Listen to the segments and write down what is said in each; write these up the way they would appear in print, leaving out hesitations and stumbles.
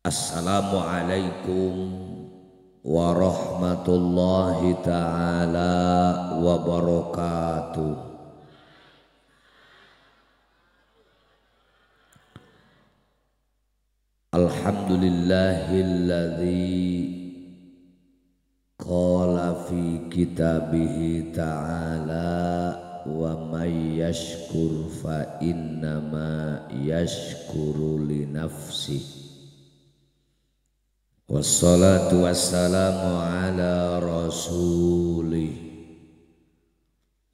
Assalamualaikum warahmatullahi ta'ala wabarakatuh. Alhamdulillahilladzi qala fi kitabihi ta'ala wa may yashkur fa innama yashkuru li nafsihi. Wassalatu wassalamu ala rasulih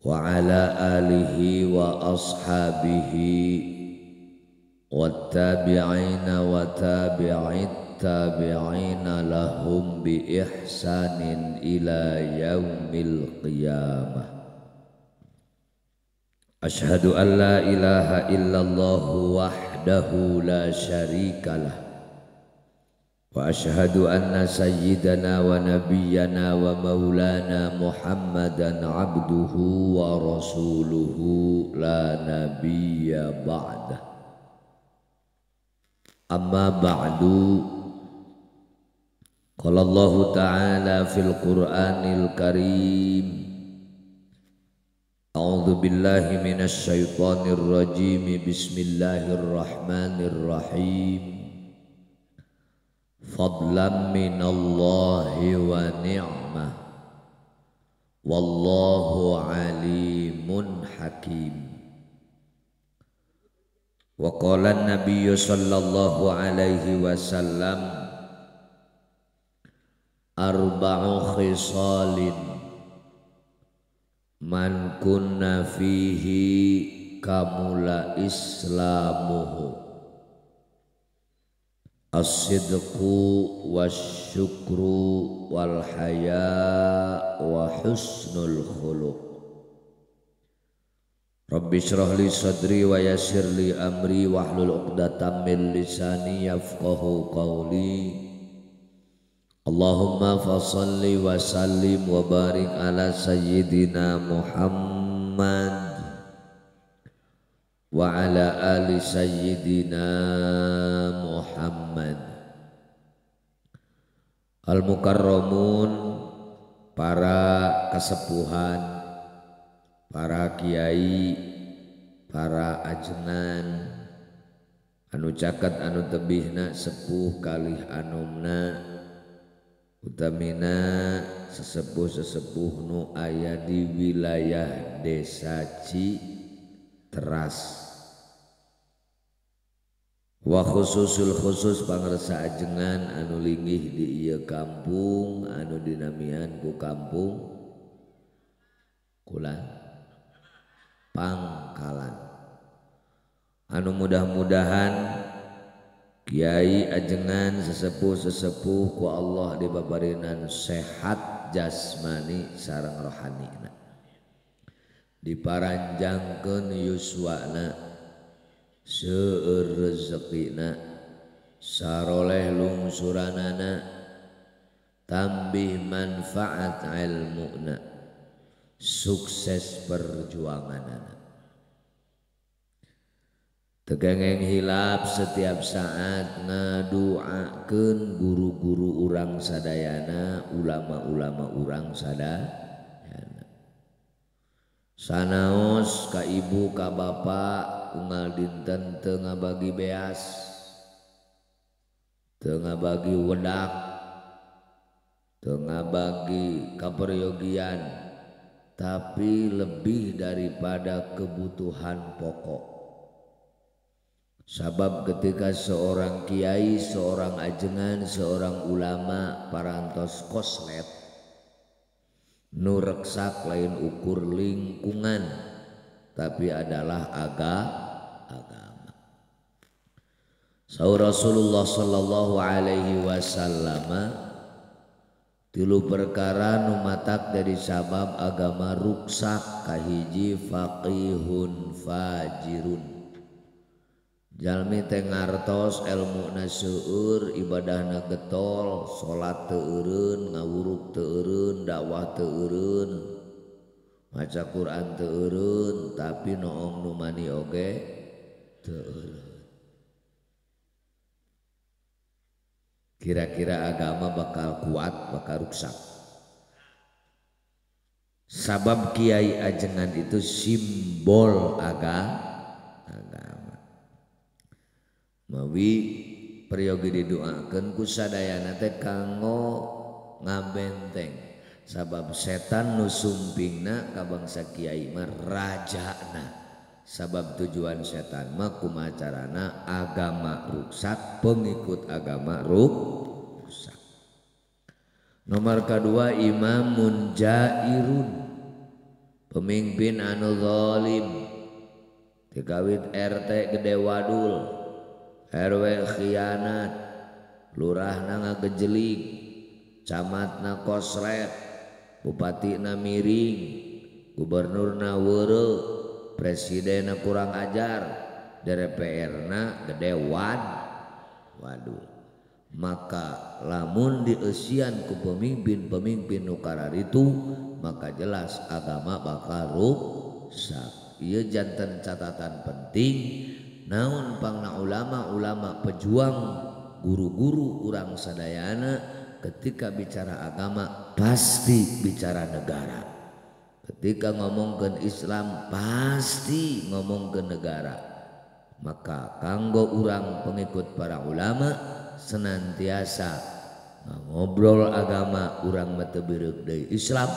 wa ala alihi wa ashabihi wattabi'ina wa tabi'it tabi'ina lahum bi ihsanin ila yaumil qiyamah. Ashhadu an la ilaha illallah wahdahu la syarikalah wa ashhadu anna sayyidana wa nabiyyana wa maulana Muhammadan abduhu wa rasuluhu la nabiyya ba'dah. Amma ba'du, qala Allah ta'ala fil Qur'anil Karim, a'udzu billahi minasy syaithanir rajim, bismillahirrahmanirrahim. Fadlan minallahi wa ni'mah wallahu alimun hakim. Wa qala an-nabiyyu sallallahu alaihi wasallam, arba'u khisalin man kunna fihi kamula islamuhu, as-sidqu wasyukru wal haya wa husnul khuluq. Rabbi shrah li sadri wa yassir li amri wahlul 'uqdatam min lisani yafqahu qawli. Allahumma fassalli wa sallim wa barik ala sayyidina Muhammad wa ala ali sayyidina Muhammad. Al-mukarramun, para kesepuhan, para kiai, para ajengan, anu caket anu tebihna sepuh kalih anumna, utamina sesepuh-sesepuh nu aya di wilayah desa Citeras, wa khusus pangresa ajengan anu linggih di ieu kampung anu dinamian ku kampung Kulan Pangkalan, anu mudah-mudahan kiai ajengan sesepuh-sesepuh ku Allah dibabarinan sehat jasmani sareng rohanina, diparanjangkeun yuswana, seueur rezekina, saroleh lungsuranana, tambih manfaat ilmuna, sukses perjuanganana. Tegengeng hilap setiap saat ngaduakeun guru-guru urang sadayana, ulama-ulama urang sadayana. Sanaos ka ibu ka bapak unggal dinten teu ngabagi beas, teu ngabagi wedak, teu ngabagi kaperyogian, tapi lebih daripada kebutuhan pokok. Sabab ketika seorang kiai, seorang ajengan, seorang ulama parantos koslet nu reksak lain ukur lingkungan, tapi adalah agama. Saur Rasulullah sallallahu alaihi wasallam, tilu perkara nu matak dari sabab agama ruksak, kahiji faqihun fajirun, jalmi teh ngartos elmuna seueur, ibadahna getol, salat teu eureun, ngawuruk teu eureun, dakwah teu eureun, maca Quran teu eureun, tapi noong nu mani oge teu eureun. kira-kira agama bakal kuat bakal rusak. Sabab kiai ajengan itu simbol agama. Mawi peryogi didoakeun ku sadayana teh kanggo ngabenteng sabab setan nu sumpingna ka bangsa kiai mah rajana. Sabab tujuan setan mah kumaha carana agama rusak, pengikut agama rusak. Nomor kedua imamun jairun, pemimpin anu zalim. Tigawit RT gede wadul, RW khianat, lurahna ngagejeling, camatna kosret, bupatina miring, gubernurna weureu, presidenna kurang ajar, DPR-na gede waduh. Maka lamun dieusian ku pemimpin-pemimpin nu kararitu maka jelas agama bakal rusak. Ieu janten catatan penting naon pangna ulama pejuang guru-guru urang sadayana ketika bicara agama pasti bicara negara. Ketika ngomongkeun Islam pasti ngomongkeun negara. Maka kanggo urang pengikut para ulama senantiasa ngobrol agama urang mah teu beureuh deui Islam,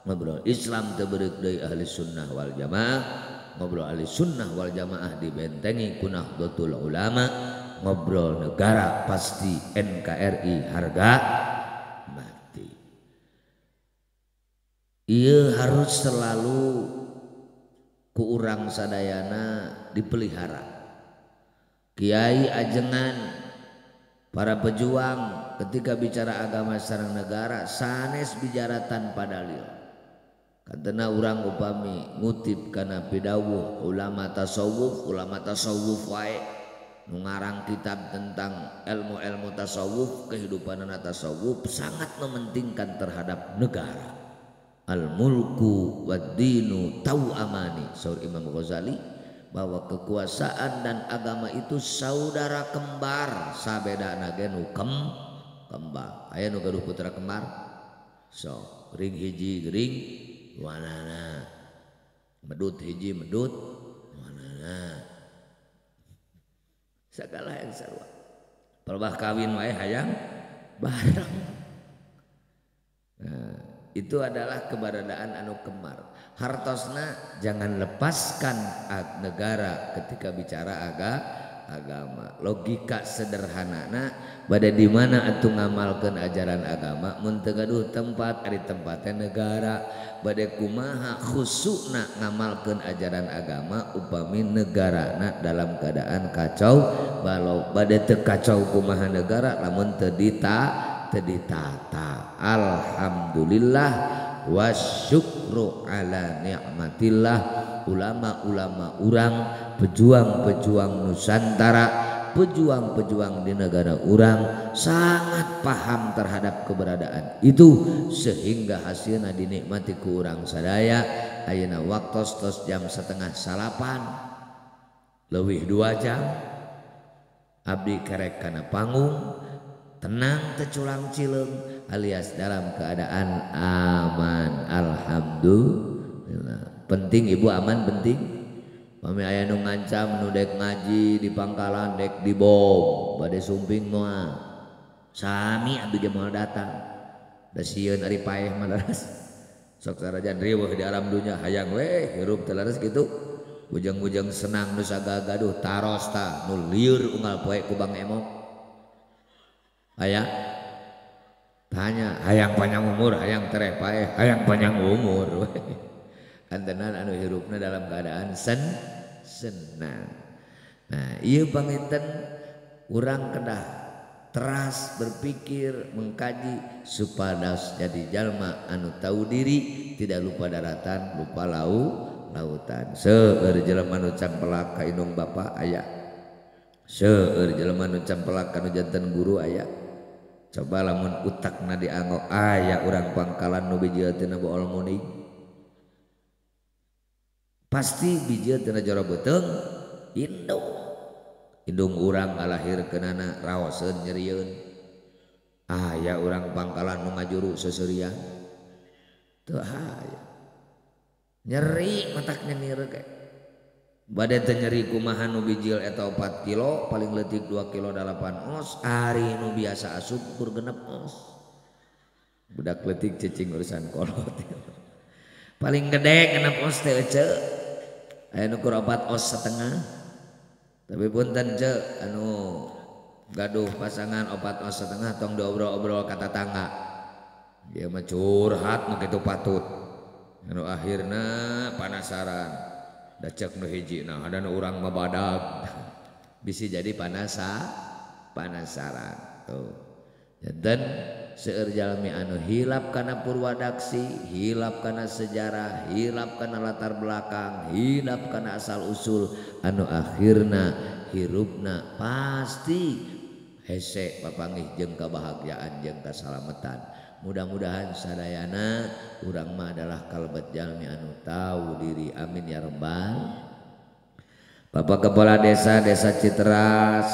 ngobrol Islam teu beureuh deui ahli sunnah wal jamaah, ngobrol ahli sunnah wal jamaah dibentengi ku Nahdlatul Ulama, ngobrol negara pasti NKRI harga mati. Ieu harus selalu ku urang sadayana dipelihara. Kiai ajengan para pejuang ketika bicara agama sareng negara sanes bicara tanpa dalil. Kantena urang upami ngutip kana pidawuh ulama tasawuf wae nu ngarang kitab tentang ilmu tasawuf, kehidupanana tasawuf sangat mementingkan terhadap negara. Al mulku wad dinu tau'amani, saur Imam Ghazali, bahwa kekuasaan dan agama itu saudara kembar, sabedana ge nu kembang. Aya nu gaduh putra kembar, so ring hiji gering wanana, medut hiji medut wanana, sagala yang sarua. Pelbah kawin wae hayang bareng. Nah, itu adalah keberadaan anu kembar. Hartosna jangan lepaskan negara ketika bicara agama. Logika sederhanana bade di mana atuh ngamalkeun ajaran agama mun teu gaduh tempat ari tempatnya negara. Bade kumaha khusukna ngamalkeun ajaran agama upami negarana dalam keadaan kacau balau. Bade teu kacau kumaha negara lamun teu ditata. Alhamdulillah wasyukru ala ni'matillah. Ulama-ulama urang, pejuang-pejuang Nusantara, pejuang-pejuang di negara urang sangat paham terhadap keberadaan itu sehingga hasilna dinikmati ku urang sadaya. Ayeuna waktos tos jam 5:30 leuwih 2 jam abdi kerek kana panggung tenang teculang cileung alias dalam keadaan aman. Alhamdulillah. Penting ibu aman penting. Pami aya nu ngancam nu dek ngaji di pangkalan dek dibom bade sumping moal. Sami abdi ge moal datang. Da sieun ari paeh mah leres. Sok sarajan riweuh di alam dunya hayang we hirup teu leres kitu. Bujang-bujang senang nu sagagaduh taros tah nu lieur unggal poe ku Bang Emok. Aya tanya hayang panjang umur, hayang tereh paeh, hayang panjang umur. Antenan anu hirupna dalam keadaan senang. Nah, ieu panginten urang kedah teras berpikir mengkaji supados jadi jalma anu tahu diri, tidak lupa daratan, lupa lautan. Seueur jelema nu campelak ka indung bapa aya. Seueur jelema nu campelak ka nu janten guru aya. Coba lamun utakna dianggok aya urang pangkalan nu bijil tina bool muning. Pasti bijil tina jero beuteung indung urang ngalahirkeunana raoseun nyerieun Ya orang Pangkalan nu ngajuru seserian teu aya nyeri matak nyeri ge bade teu nyeri kumaha nu bijil eta 4 kilo paling leutik 2 kilo 8 os ari nu biasa asup ukur 6 os budak leutik cicing urusan kolot paling gede 6 os teh ece aya nu ukur 4 os setengah tapi punten ce anu gaduh pasangan 4 os setengah tong diobrol-obrol kata tangga dia mah curhat nu kitu patut anu akhirna panasaran da cek nu hiji nah ada nu urang mah badag bisi jadi panasaran tuh janten seueur jalmi anu hilap kana purwadaksi hilap kana sejarah hilap kana latar belakang hilap kana asal usul anu akhirna hirupna pasti hese papanggih jeung kebahagiaan jeung kasalametan mudah-mudahan sadayana urang mah adalah kalebet jalmi anu tahu diri amin ya rabbal. Bapak Kepala Desa Citeras,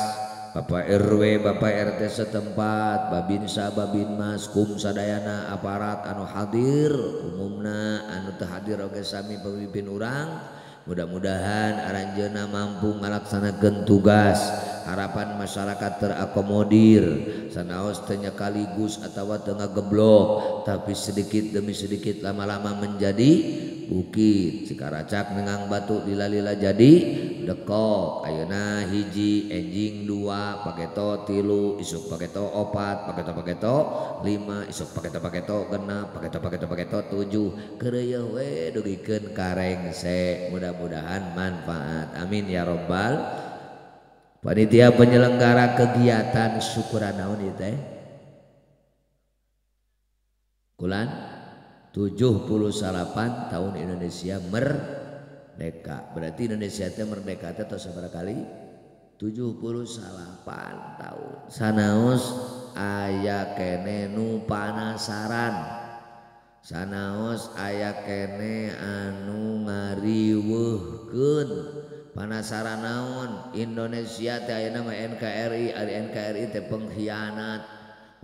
Bapak RW Bapak RT setempat, Babinsa Babinmas kum sadayana aparat anu hadir umumna anu teu hadir oge sami pemimpin urang mudah-mudahan aranjeunna mampu ngalaksanakeun tugas harapan masyarakat terakomodir sanaos teu nyakaligus atawa teu ngageblok tapi sedikit demi sedikit lama-lama menjadi bukit Cikaracak nengang batu lila-lila jadi dekok ayeuna hiji enjing 2 paketo 3 isuk paketo 4 paketo 5 isuk paketo 6 paketo 7 keureuh we dugikeun karengse mudah-mudahan manfaat amin ya rabbal. Panitia penyelenggara kegiatan syukuran naon ieu teh Kulan 78 tahun Indonesia merdeka berarti Indonesia teh merdeka teh tos sabaraha kali 78 tahun sanaos aya kene nu panasaran sanaos aya kene anu ngariweuhkeun panasaran naon Indonesia teh ayeuna mah NKRI ari NKRI teh pengkhianat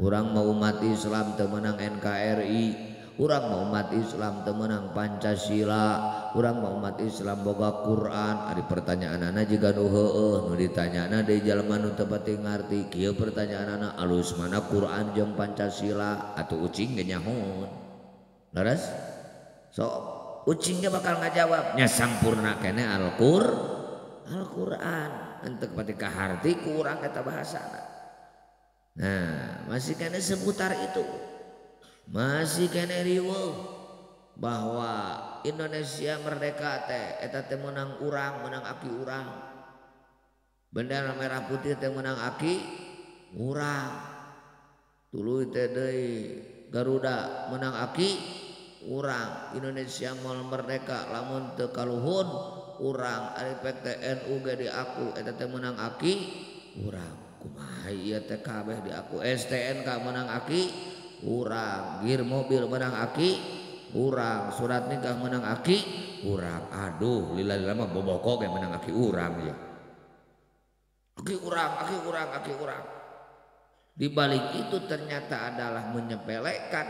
urang mau umat Islam teu meunang NKRI urang mau umat Islam teu meunang Pancasila urang mau umat Islam boga Quran ari pertanyaanana jiga nu heueuh nu ditanyana deui jalma nu teu pati ngarti kieu pertanyaanana alus mana Quran jeung Pancasila atuh ucing ge nyahoon leres sok ucing ge bakal ngajawab nya sampurna kene Al-Qur'an henteu pati kaharti ku urang eta bahasana. Nah, masih kene seputar itu. Masih kene riweuh bahwa Indonesia merdeka teh eta teh meunang urang, meunang aki urang. Bendera merah putih teh meunang aki urang. Tuluy teh deui Garuda meunang aki urang. Indonesia moal merdeka lamun teu kaluhun urang ari pek TNU ge diaku eta teh meunang aki urang. Kumaha ieu teh kabeh diaku STNK meunang aki urang, gir mobil meunang aki urang, surat nikah meunang aki urang. Aduh lila-lila mah boboko ge meunang aki urang ya. Aki urang. Di balik itu ternyata adalah menyepelekan,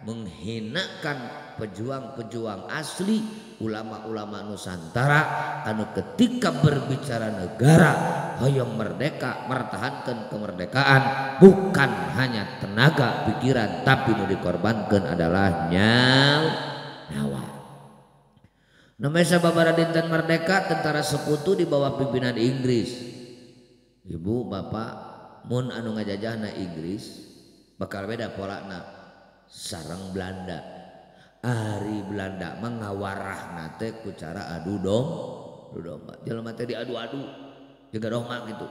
menghinakan pejuang-pejuang asli, ulama-ulama Nusantara anu ketika berbicara negara hoyong merdeka mertahankan kemerdekaan bukan hanya tenaga pikiran tapi nu dikorbankan adalah nyawa. Namanya sababaraha dinten merdeka tentara sekutu di bawah pimpinan Inggris. Ibu bapak mun anu ngajajahna Inggris bakal beda polana sareng Belanda. Ari Belanda mengawarahna teh ku cara adu domba. Jelema teh diadu-adu juga domba gitu.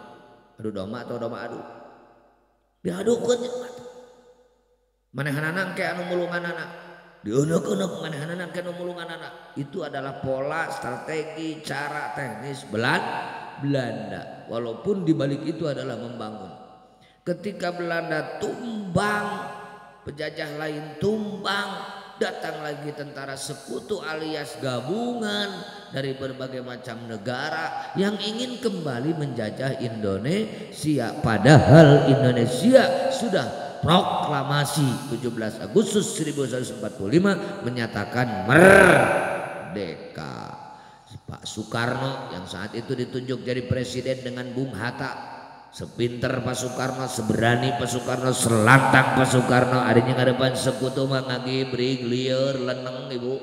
Adu domba atau domba adu. Diadukeun jelema teh. Manehanana ke anu mulunganana. Dieuneuk-euneuk manehanana ke anu mulunganana. Itu adalah pola strategi cara teknis Belanda. Walaupun di balik itu adalah membangun. Ketika Belanda tumbang, penjajah lain tumbang, datang lagi tentara sekutu alias gabungan dari berbagai macam negara yang ingin kembali menjajah Indonesia. Padahal Indonesia sudah proklamasi 17 Agustus 1945 menyatakan merdeka. Pak Soekarno yang saat itu ditunjuk jadi presiden dengan Bung Hatta. Sepinter Pak Soekarno, seberani Pak Soekarno, selantang Pak Soekarno, adanya ngadepan sekutu mah ngagibrig lieur leneng ibu.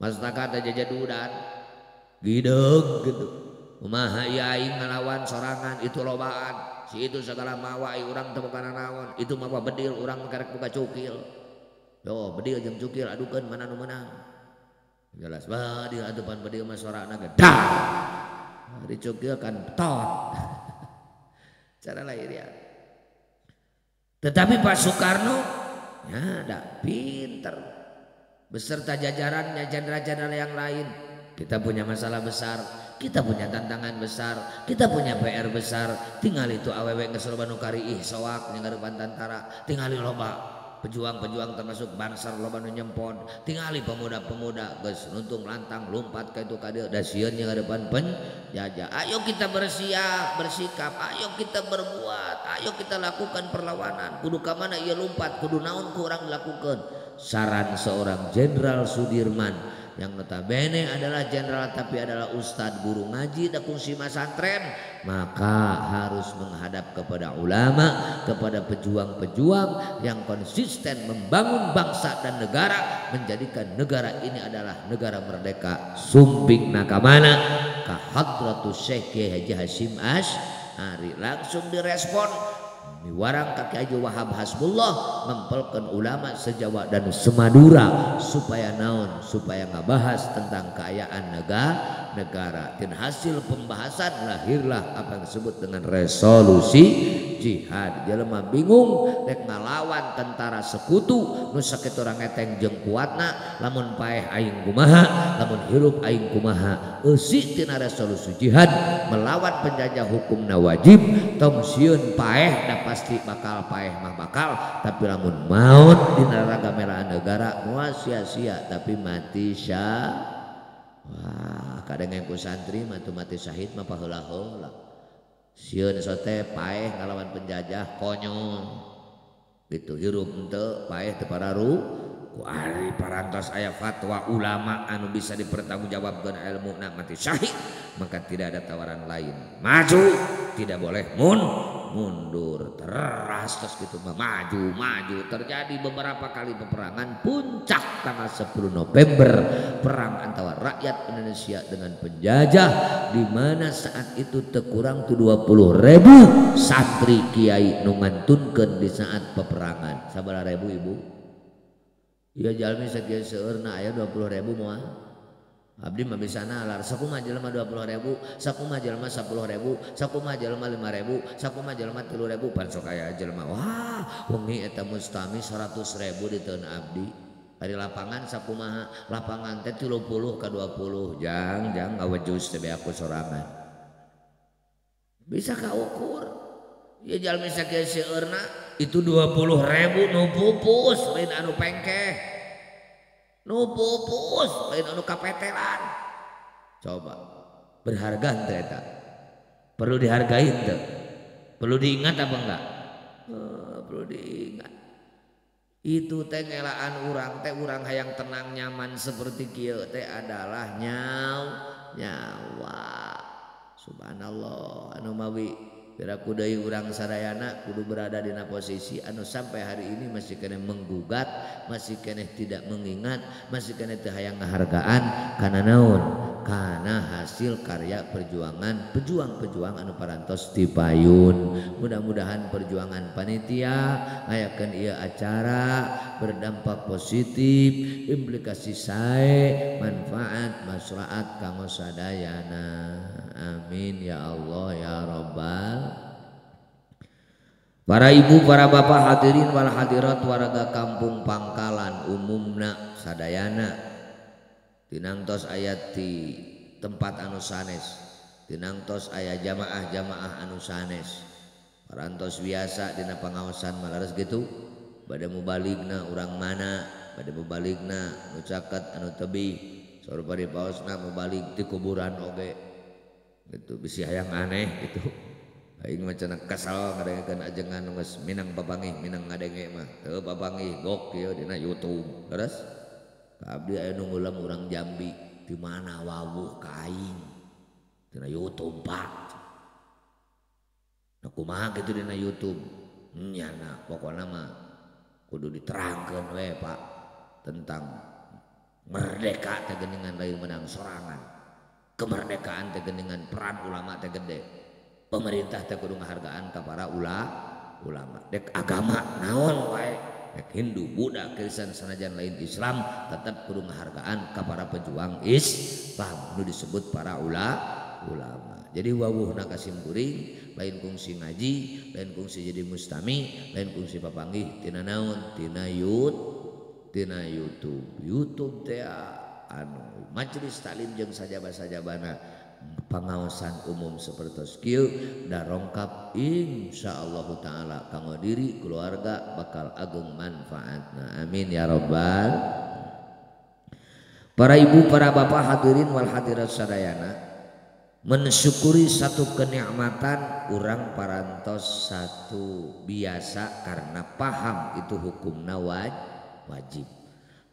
Mas taka teh jajadudan. Gideg gitu. Kumaha ieu aing ngalawan sorangan itu lobaan. Si itu segala mawa urang teu boga naon. Itu mah bedil urang karek boga cukil. Yo bedil jeung cukil adukeun mana nu meunang. Jelas badil adupan bedil mah sorana gedah. Dicukil kan tot. Cara lain ya. Tetapi Pak Soekarno ya ada pinter beserta jajarannya jenderal-jenderal yang lain. Kita punya masalah besar, kita punya tantangan besar, kita punya PR besar. Tinggal itu awewe geus loba nu kariih soak nyanggarupan tantara, tinggali loba pejuang-pejuang termasuk bangsa loba nu nyempon, tingali pemuda-pemuda geus nuntung lantang lompat ka itu ka dieu da sieun nyanggarupan penjajah. Ayo kita bersiap, bersikap, ayo kita berbuat, ayo kita lakukan perlawanan. Kudu ka mana ieu lompat, kudu naon ku urang lakukeun. Saran seorang Jenderal Sudirman yang notabene adalah jenderal tapi adalah ustadz guru ngaji da kungsi masantren, maka harus menghadap kepada ulama, kepada pejuang-pejuang yang konsisten membangun bangsa dan negara, menjadikan negara ini adalah negara merdeka. Sumping nakamana ka hadratus Syekh Haji Hasyim Asy'ari langsung direspon. Miwarang Kaki Haji Wahab Hasbullah mempelkeun ulama sejawa dan semadura supaya naon, supaya ngabahas tentang keayaan negara. Dan hasil pembahasan lahirlah apa yang disebut dengan resolusi jihad. Jelema bingung rek ngalawan tentara sekutu nu sakitu urang eteng jeung kuatna, lamun paeh aing kumaha, lamun hirup aing kumaha. Eusi tina resolusi jihad melawan penjajah hukumna wajib, tong sieun paeh da pasti bakal paeh mah bakal, tapi lamun maut dina ragamelaan negara moal sia-sia tapi mati syahid. Wah, kadang yang ku santri mah tu mati syahid mah paheula-heula. Sieun sote paeh ngalawan penjajah konyol. Gitu hirup henteu paeh teu pararu. Ku ari parantos aya fatwa ulama anu bisa dipertanggungjawabkeun ilmuna mati syahid, maka tidak ada tawaran lain. Maju, tidak boleh mundur. Teras terus gitu maju. Terjadi beberapa kali peperangan. Puncak tanggal 10 November perang antara rakyat Indonesia dengan penjajah, di mana saat itu kurang 20.000 santri kiai nu ngantunkeun di saat peperangan. Sabaraha ribu ibu? Ya jalmi sakieu seueurna aya 20.000 moal. Abdi mah bisa nalar, sakumaha jelema 20.000, sakumaha jelema 10.000, sakumaha jelema 5.000, sakumaha jelema 3.000, pan sok aya jelema. Wah, wengi eta mustami 100.000 di teun abdi. Ari lapangan sakumaha? Lapangan teh 30 ka 20. Jang ngawejus teh aku sorangan. Bisa kaukur. Ya jalmi sakieu seueurna itu 20.000 nu pupus lain anu pengkeh. Nu pupus lain anu kapetelan. Coba berharga henteu eta? Perlu dihargai henteu? Perlu diingat apa enggak? Perlu diingat. Itu teh ngelaan urang teh urang hayang tenang nyaman seperti kieu teh adalah nyawa. Subhanallah anu mawi piraku deui urang sadayana kudu berada di posisi anu sampai hari ini masih kena menggugat, masih kena tidak mengingat, masih kena teu hayang ngahargaan kana naon? Kana hasil karya perjuangan pejuang-pejuang anu parantos ti payun. Mudah-mudahan perjuangan panitia ngayakeun ieu acara berdampak positif, implikasi sae, manfaat, maslahat kanggo sadayana. Amin ya Allah ya Rabbal. Para ibu, para bapak, hadirin wal hadirat warga kampung Pangkalan umumna sadayana tinangtos ayat di tempat anu sanes, tinangtos aya jamaah-jamaah anu sanes, parantos biasa dina pangaosan malares gitu bade mubaligna urang mana, bade mubaligna nu caket anu tebih saur bade paosna mubalig ti kuburan oge gitu, bisi hayang aneh gitu aing mah cenah kesal ngadengekeun ajengan geus minang papangih minang ngadenge mah teu papangih gok kieu dina YouTube terus abdi aya nu ngeuleum urang Jambi di mana wawuh ka aing dina YouTube Pak nah kumaha kitu dina YouTube nya nah pokona mah kudu diterangkeun we Pak tentang merdeka teh geuningan lain menang sorangan kemerdekaan teh geuningan peran ulama teh gede pemerintah teh kudu ngahargaan ka para ulama dek agama naon wae dek Hindu Buddha Kristen sanajan lain Islam tetap kudu ngahargaan ka para pejuang Islam nu disebut para ulama jadi wawuhna kasim kuring lain kungsi ngaji lain kungsi jadi mustami lain kungsi papanggih tina naon tina YouTube teh anu majelis taklim jeung sajaba-sajabana pengawasan umum seperti skill dan rongkap insyaallah taala kanggo diri keluarga bakal agung manfaatna amin ya rabbal para ibu para bapak hadirin wal hadirat sadayana mensyukuri satu kenikmatan urang parantos satu biasa karena paham itu hukumna wajib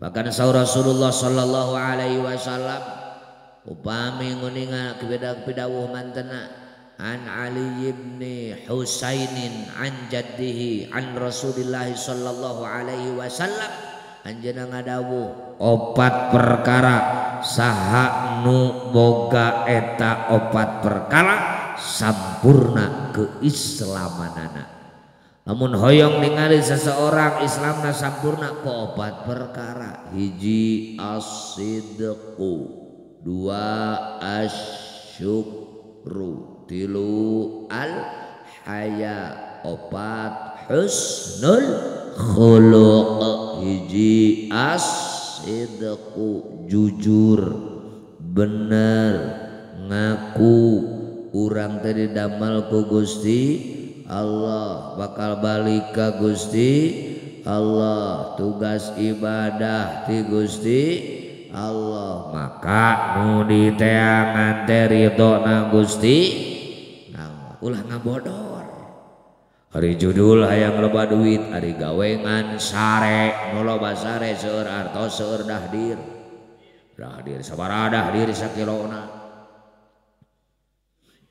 bahkan saur Rasulullah sallallahu alaihi wasallam upami nguningan pidawuh mantena an Ali ibn Husainin an jaddihi an Rasulillah sallallahu alaihi wasallam anjeunna ngadawuh opat perkara saha nu boga eta opat perkara sampurna keislamanana lamun hoyong ningali seseorang Islamna sampurna ku opat perkara hiji as-sidqu dua asyukru tilu al haya opat husnul khuluq hiji as-sidqu jujur bener ngaku urang teh didamel ku Gusti Allah bakal balik ka Gusti Allah tugas ibadah ti Gusti Allah maka nu diteangan teh ridona Gusti ulah ngabodor hari judul hayang loba duit ari gawengan sare nu loba sare seueur artos seueur dahdir sabaraha dahdir sakilona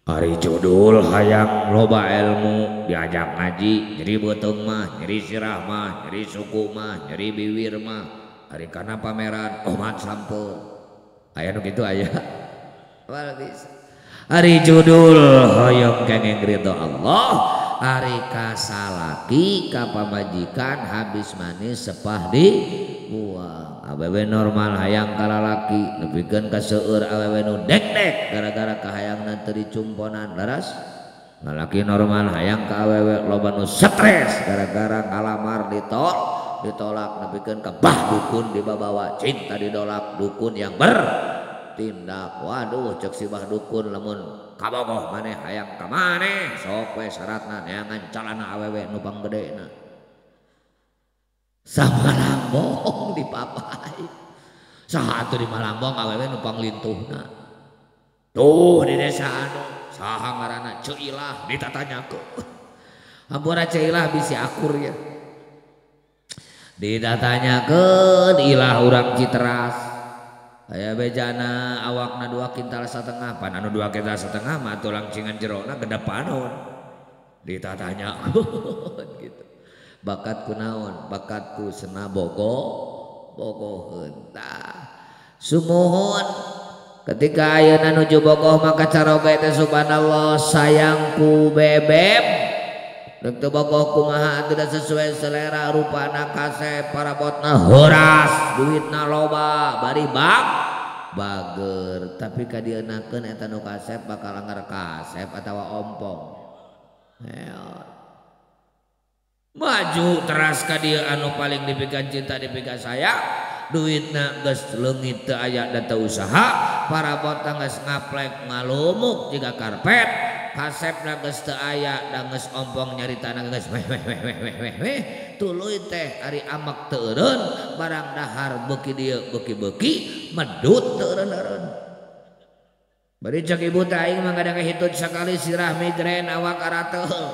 ari judul hayang loba ilmu diajak ngaji nyeri beuteung mah nyeri sirah mah nyeri suku mah nyeri bibir mah hari karena pameran umat sampul aya nu kitu aya wal bisa hari judul hoyong kenging ridho Allah hari kasalaki ka pamajikan habis manis sepah di buang awewe normal hayang kalalaki nepikeun ka seueur awewe nu dek-dek gara-gara kahayangna teu dicumponan laras lalaki normal hayang ka awewe loba nu stres gara-gara ngalamar ditolak nepikeun ka bah dukun dibawa cinta didolak dukun yang bertindak waduh cek si bah dukun lamun kabogoh maneh hayang ka maneh sok we syaratna neangan calana awewe nu panggedena samalambong dipapai saha atuh di Malambong awewe nu panglintuhna tuh di desa anu saha ngaranna Ceuilah ditatanyakeun hampura Ceuilah bisi akur ya didatanyakeun ilah urang Citras aya bejana awakna 2 kintal satengah pan anu 2 kintal setengah mah tuh langcingan jerona gedep panon ditatanyakeun gitu bakatku naon bakatku sena bogoheun tah sumuhun ketika ayeuna nuju bogoh maka caroge teh subhanallah sayangku bebem dek teu bogoh kumaha tidak sesuai selera rupana kasep parabotna heuras duitna loba bari bager tapi kadienakeun eta nu kasep bakal anggar kasep atawa ompong maju teras ka dieu anu paling dipikeun cinta dipikeun sayang duitna geus leungit teu aya da teu usaha parabotna geus ngaplek ngalumuk jiga karpet kasepna geus teu aya da geus ompong nyaritana geus weh tuluy teh ari amak teu eureun barang dahar beuki dieu beuki-beuki medut teu eureun-eureun Bari cek ibu teh aing mah kadang hitut sakali sirah migrain awak arateul.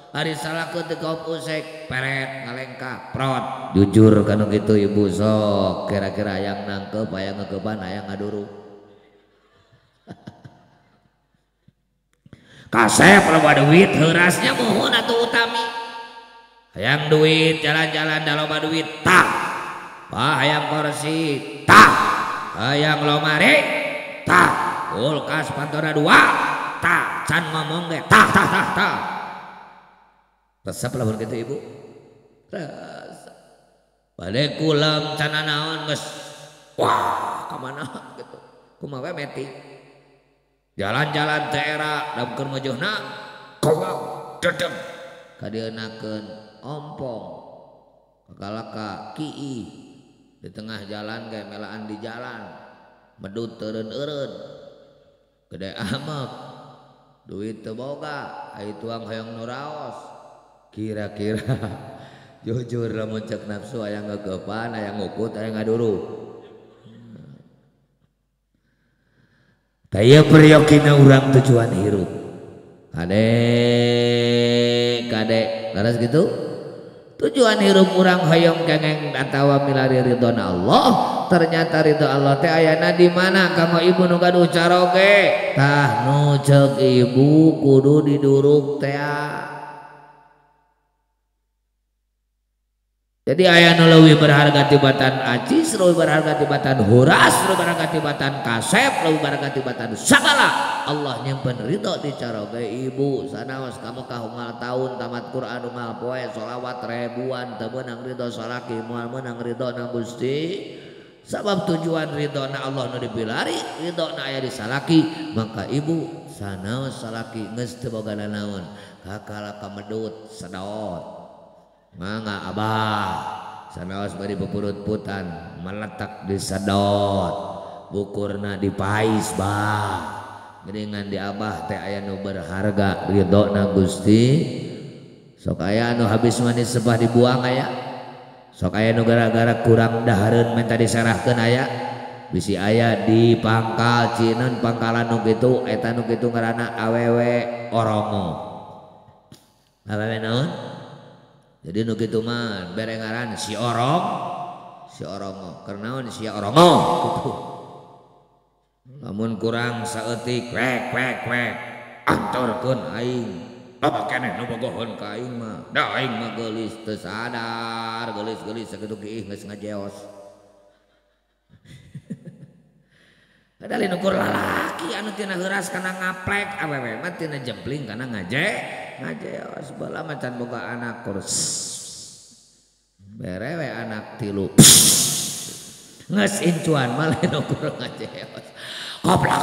Ari salakeun teu kaop usek peret ngalengka prot. Jujur kana kitu ibu sok kira-kira hayang nangkep hayang ngeukeban hayang ngaduru. Kasep loba duit heurasnya muhun atuh utami. Hayang duit jalan-jalan da loba duit tah. Hayang kursi tah. Hayang lomari tah. Kulkas pantona 2 tah. Can ngomong ge tah. Resep lamun kitu ibu. Resep. Bade kulam cana naon geus wah ka mana gitu. Kumaha meti. Jalan-jalan teh era damkeun majuhna kawang dedem kadienakeun ompong kakalaka kiih di tengah jalan ge melaan di jalan medut teureun-eureun gede amek duit teu boga ai tuang hoyong nu raos kira-kira jujur lamun cek nafsu aya ngeukepan aya ngukut aya ngaduru. Kaya periokina urang tujuan hirup. Kadek laras gitu. Tujuan hirup urang hoyong kengeng atawa milari ridona Allah. Ternyata ridho Allah teh ayana di mana kamu ibu nu gaduh caroge. Tah nu ceuk ibu kudu diduruk teh. Jadi aya nu leuwih berharga tibatan acis, leuwih berharga tibatan huras, leuwih berharga tibatan kasep, leuwih berharga tibatan sagala. Allah nyimpen ridho di caroge ibu. Sanaos kamu kahunggal tahun tamat Quran unggal poe sholawat ribuan teu meunang ridho salaki moal meunang ridho na Gusti. Sabab tujuan ridho na Allah nu dipilari, ridho na aya di salaki, maka ibu sanaos salaki geus teu boga naon. Kakala kamedut sedot. Mangga abah sanaos bari pupurut-putan meletak di sedot bukurna di pais bah geuningan di abah teh aya nu berharga ridona Gusti sok aya nu habis manis sepah dibuang aya sok aya nu gara-gara kurang dahareun minta diserahkeun aya bisi aya di pangkal Cineun pangkalan nu kitu eta nu kitu ngaranna awewe orongo awewe naon. Jadi nu kitu mah berengaran si orongo karena si orongo gitu. Lamun kurang saeutik kwek antorkeun aing apa keneh nu bogohon ka aing mah da aing mah geulis teu sadar geulis sakitu kiih geus ngajeos. Padahal nukur lalaki anu tina heuras kana ngaplek awewe mah tina jempling kana ngajeos bala macan boga anak kurus berewe anak 3 geus incuan mah lain ukur ngajeos koplak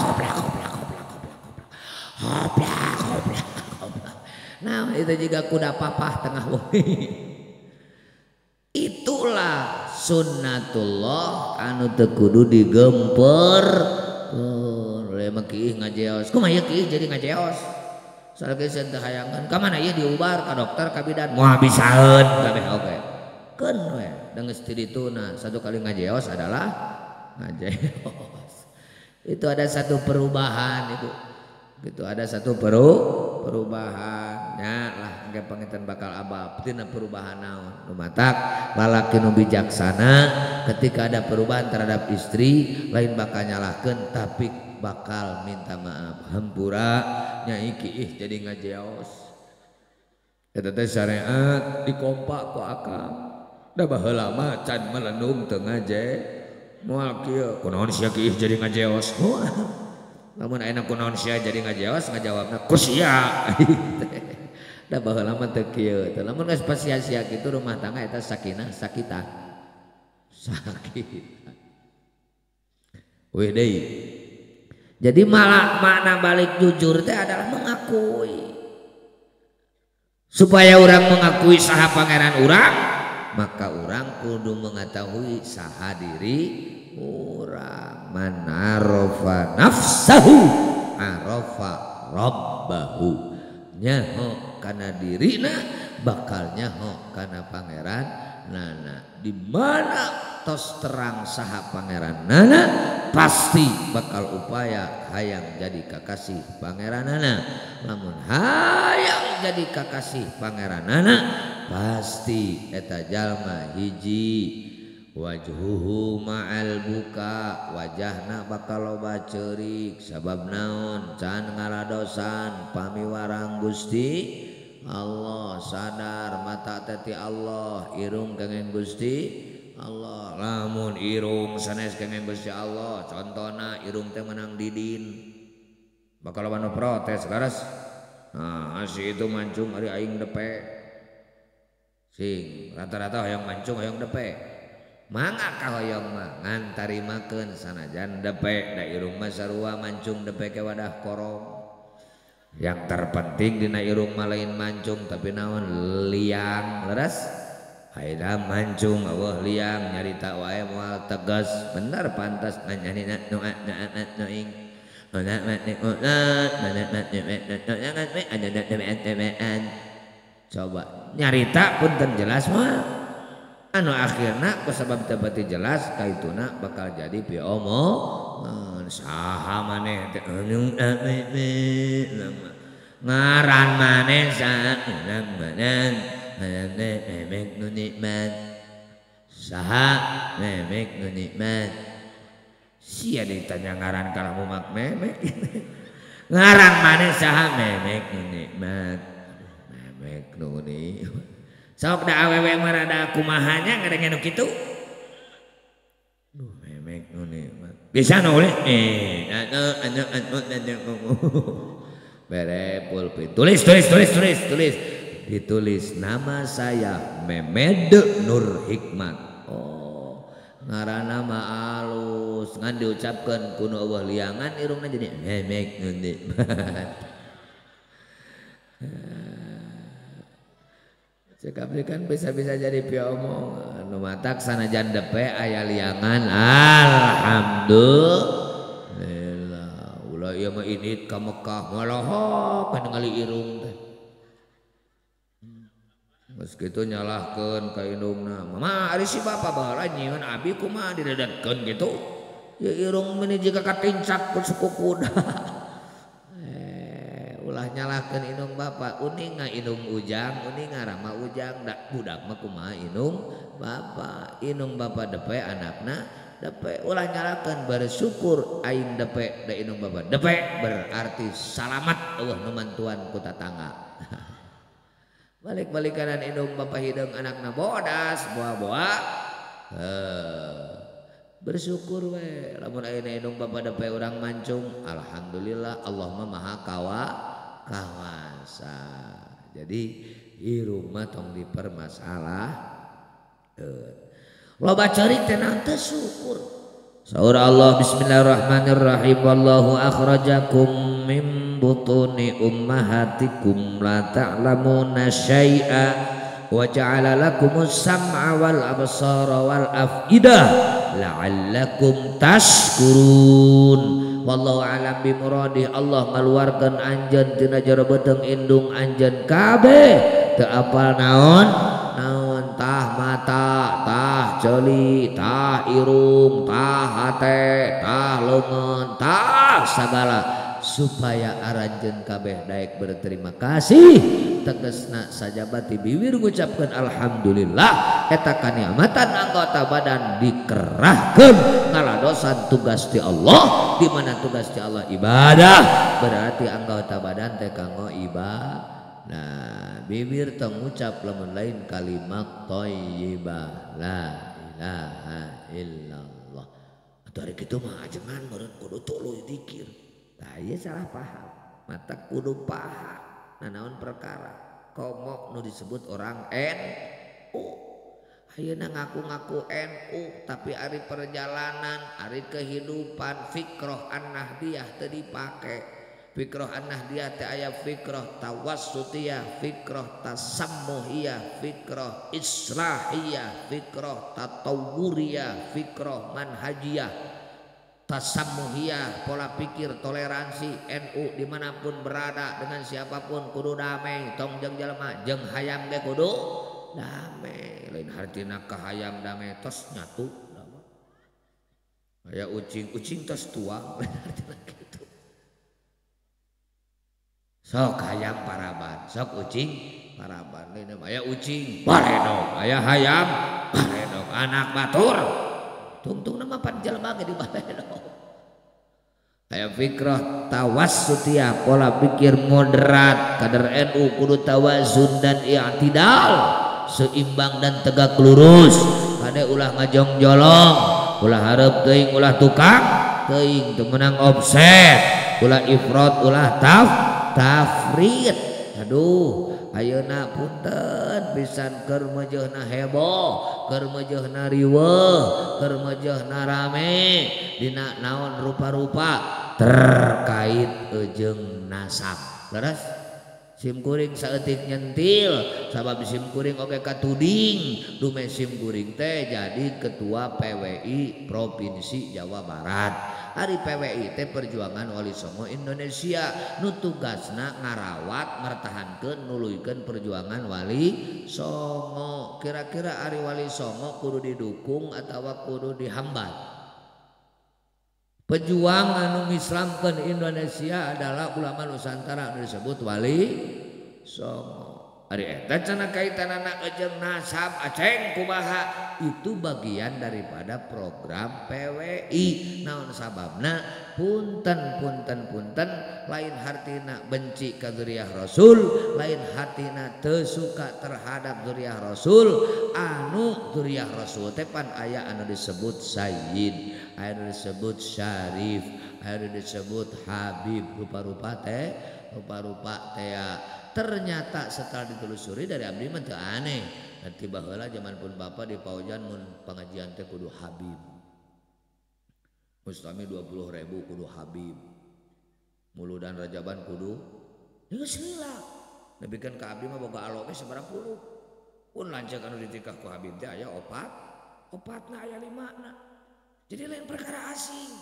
nah itu juga kuda papah tengah bumi. Itulah sunnatullah anu teu kudu digemper mah kiih ngajeos kumaha kiih jadi ngajeos soalnya geus teu hayangan ka mana ieu diubar ka dokter ka bidan moal bisaeun kabeh oge keun we da geus ti dituna satu kali ngajeos adalah ngajeos. Itu ada satu perubahan itu gitu ada satu perubahan nya lah engke panginten bakal abal tina perubahan naon lumatak lalaki nu bijaksana ketika ada perubahan terhadap istri lain bakal nyalahkeun tapi bakal minta maaf hampura nyai kiih jadi ngajeos eta teh syariat dikompak ku akang da baheula mah can melendung teu ngaje moal kieu kunaon sia kiih jadi ngajeos lamun ayeuna kunaon sia jadi ngajeos ngajawabna ku sia da baheula mah teu kieu teh lamun geus sia-sia kitu rumah tangga eta sakinah sakitah weh deui. Jadi malah makna balik jujur teh adalah mengakui. Supaya orang mengakui saha pangeran orang, maka orang kudu mengetahui saha diri orang. Man arafa nafsahu arafa rabbahu. Nyaho kana dirina bakal nyaho kana pangeran nana. Di mana tos terang saha pangeranana pasti bakal upaya hayang jadi kakasih pangeranana. Lamun hayang jadi kakasih pangeranana pasti eta jalma hiji wajhuhu ma'al buka, wajahna bakal loba ceurik sabab naon can ngaradosan pamiwarang Gusti Allah, sadar mata teti Allah, irung kenging Gusti Allah. Lamun irung sanes kenging Gusti Allah, contohna irung teh menang didin bakal loba nu protes laras. Nah si itu mancung ari aing depe sing rata-rata hoyong mancung hoyong depe mangga kahoyong mah ngan tarimakeun sanajan depe da irung mah sarua mancung depe ke wadah korong. Yang terpenting dina irung mah lain mancung tapi naon liang leres. Ayeuna mancung eueuh liang nyarita wae moal tegas bener pantas nyanyi nu ing coba nyarita punten jelas mah anu akhirna kusabab teu beuti jelas kaituna bakal jadi piomongan saha maneh teh ngaran maneh saha maneh memek nu nikmat saha memek nu nikmat sia ditanya ngaran kalamu mak memek ngaran maneh saha memek nu nikmat memek nu nikmat. Sok da awewe marada kumahanya ngadenge nu kitu. Duh memek nu nikmat. Bisa nulis bere pulpen. Tulis. Ditulis nama saya Memed Nur Hikmat. Oh, ngaranna mah alus ngan diucapkeun kuno eueuh liangan irungna jadi memek nu nikmat. Cekaplikan bisa-bisa jadi piomongan nu matak sanajan depe aya liangan alhamdulillah ulah ieu mah init ka Mekah malohok ningali irung teh geus kitu nyalahkeun ka indungna mama ari si bapa baheula nyieun abi kumaha diredetkeun kitu ya irung menuju ka katincak ku suku kuda ulah nyalahkeun indung bapa uning indung ujang uning rama ujang dak budak mah kumaha indung bapa depe anakna depe ulah nyalahkeun bersyukur aing depe da indung bapa depe berarti salamat eueuh nu mantuan ku tatangga balik-balikanan indung bapa hideung anakna bodas boa-boa bersyukur we lamun ayeuna indung bapa depe urang mancung alhamdulillah Allah mah maha kawasa. Jadi irung mah tong dipermasalah loba ceurik teh naon teh syukur. Saur Allah bismillahirrahmanirrahim wallahu akhrajakum min butuni ummahatikum la ta'lamuna syai'a wa ja'ala lakumus sam'a wal absara wal afidah la'allakum tashkurun. Wallahu alam bimuradi. Allah ngaluarkeun anjeun tina jero beuteung indung anjeun kabeh teu apal naon tah mata tah ceuli tah irung tah hate tah leungeun tah sagala supaya aranjeun kabeh daek berterima kasih tegasna sajabati bibir ngucapkeun alhamdulillah eta kaniamatan anggota badan dikerahkeun ngaladosan tugas ti Allah di mana tugas ti Allah ibadah berarti anggota badan teh kanggo ibadah. Nah bibir tong ngucap lamun lain kalimat thayyibah la ilaha illallah atuh ari kitu mah ajengan meureun kudu tuluy zikir. Tah ieu salah paham mata kudu paham nanaon perkara komo nu disebut orang NU ayeuna ngaku-ngaku NU tapi ari perjalanan ari kehidupan fikroh an-nahdiyah teu dipake. Fikroh an-nahdiyah teh aya fikroh tawassutiyah, fikroh tasammuhiyah, fikroh islahiyah, fikroh tatawuriyah, fikroh manhajiyah, tasammuhiyah, pola pikir toleransi. NU dimanapun berada dengan siapapun kudu damai tong jeung jalma jeung hayam ge kudu damai lain hartina ka hayam damai tos nyatu aya ucing tos tua gitu. Sok hayam paraban, sok ucing paraban, ini aya ucing baledog, aya hayam baledog, anak batur tungtung nama panjelma ge di baledog. Aya fikrah tawassutia, pola pikir moderat, kadar NU kudu tawazun dan i'tidal, seimbang dan tegak lurus. Kade ulah ngajong-jolong, ulah hareup teuing, ulah tukang teuing, teu meunang offset, ulah ifrat, ulah tafrid. Aduh, ayeuna punten pisan keur meujeuhna heboh, keur meujeuhna riweuh, keur meujeuhna rame dina naon rupa-rupa terkait jeung nasab. Leres sim kuring saeutik nyentil, sabab sim kuring oge katuding dume sim kuring teh jadi ketua PWI Provinsi Jawa Barat. Ari PWI teh Perjuangan Wali Songo Indonesia, nu tugasna ngarawat mertahankeun nuluykeun perjuangan Wali Songo. Kira-kira ari Wali Songo kudu didukung atawa kudu dihambat? Pejuang anu ngislamkeun Indonesia adalah ulama Nusantara anu disebut Wali Songo. Ari eta cenah kaitanana jeung nasab aceng kumaha, itu bagian daripada program PWI. Naon sababna? Punten lain hartina benci ka dzurriyyah Rasul, lain hartina teu suka terhadap dzurriyyah Rasul. Anu dzurriyyah Rasul teh pan aya anu disebut sayyid, aya anu disebut syarif, aya anu disebut habib, rupa-rupa teh ternyata setelah ditelusuri dari abdi mah teu aneh. Nanti baheula zaman pun Bapak di Paujan mun pengajian teh kudu habib. Mustami 20.000 kudu habib. Mulu dan Rajaban kudu geus heula. Nebikeun ka abdi mah boga aloe sabarang puluh. Pun lanceuk anu ditikah ku habib teh aya opatna aya 5na. Jadi lain perkara asing.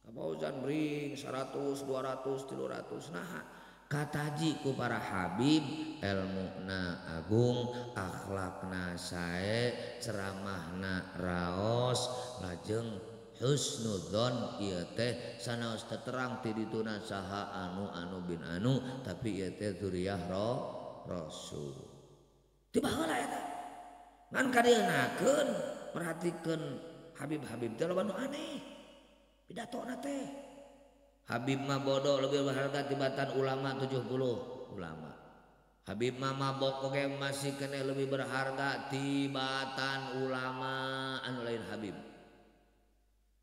Ka Paujan bring 100, 200, 300 naha. Kataji ku para habib, ilmuna agung, akhlakna sae, ceramahna raos, lajeng husnudzon ieu teh sanaos terang ti dituna saha anu bin anu, tapi ieu teh dzurriyyah Rasul. Ti baheula eta. Ngan kadeunakeun perhatikeun habib-habib teh loba nu aneh. Pidatona teh Habib mah bodoh lebih berharga tibatan ulama 70 ulama. Habib mah mabok oge masih kena lebih berharga tibatan ulama anu lain Habib.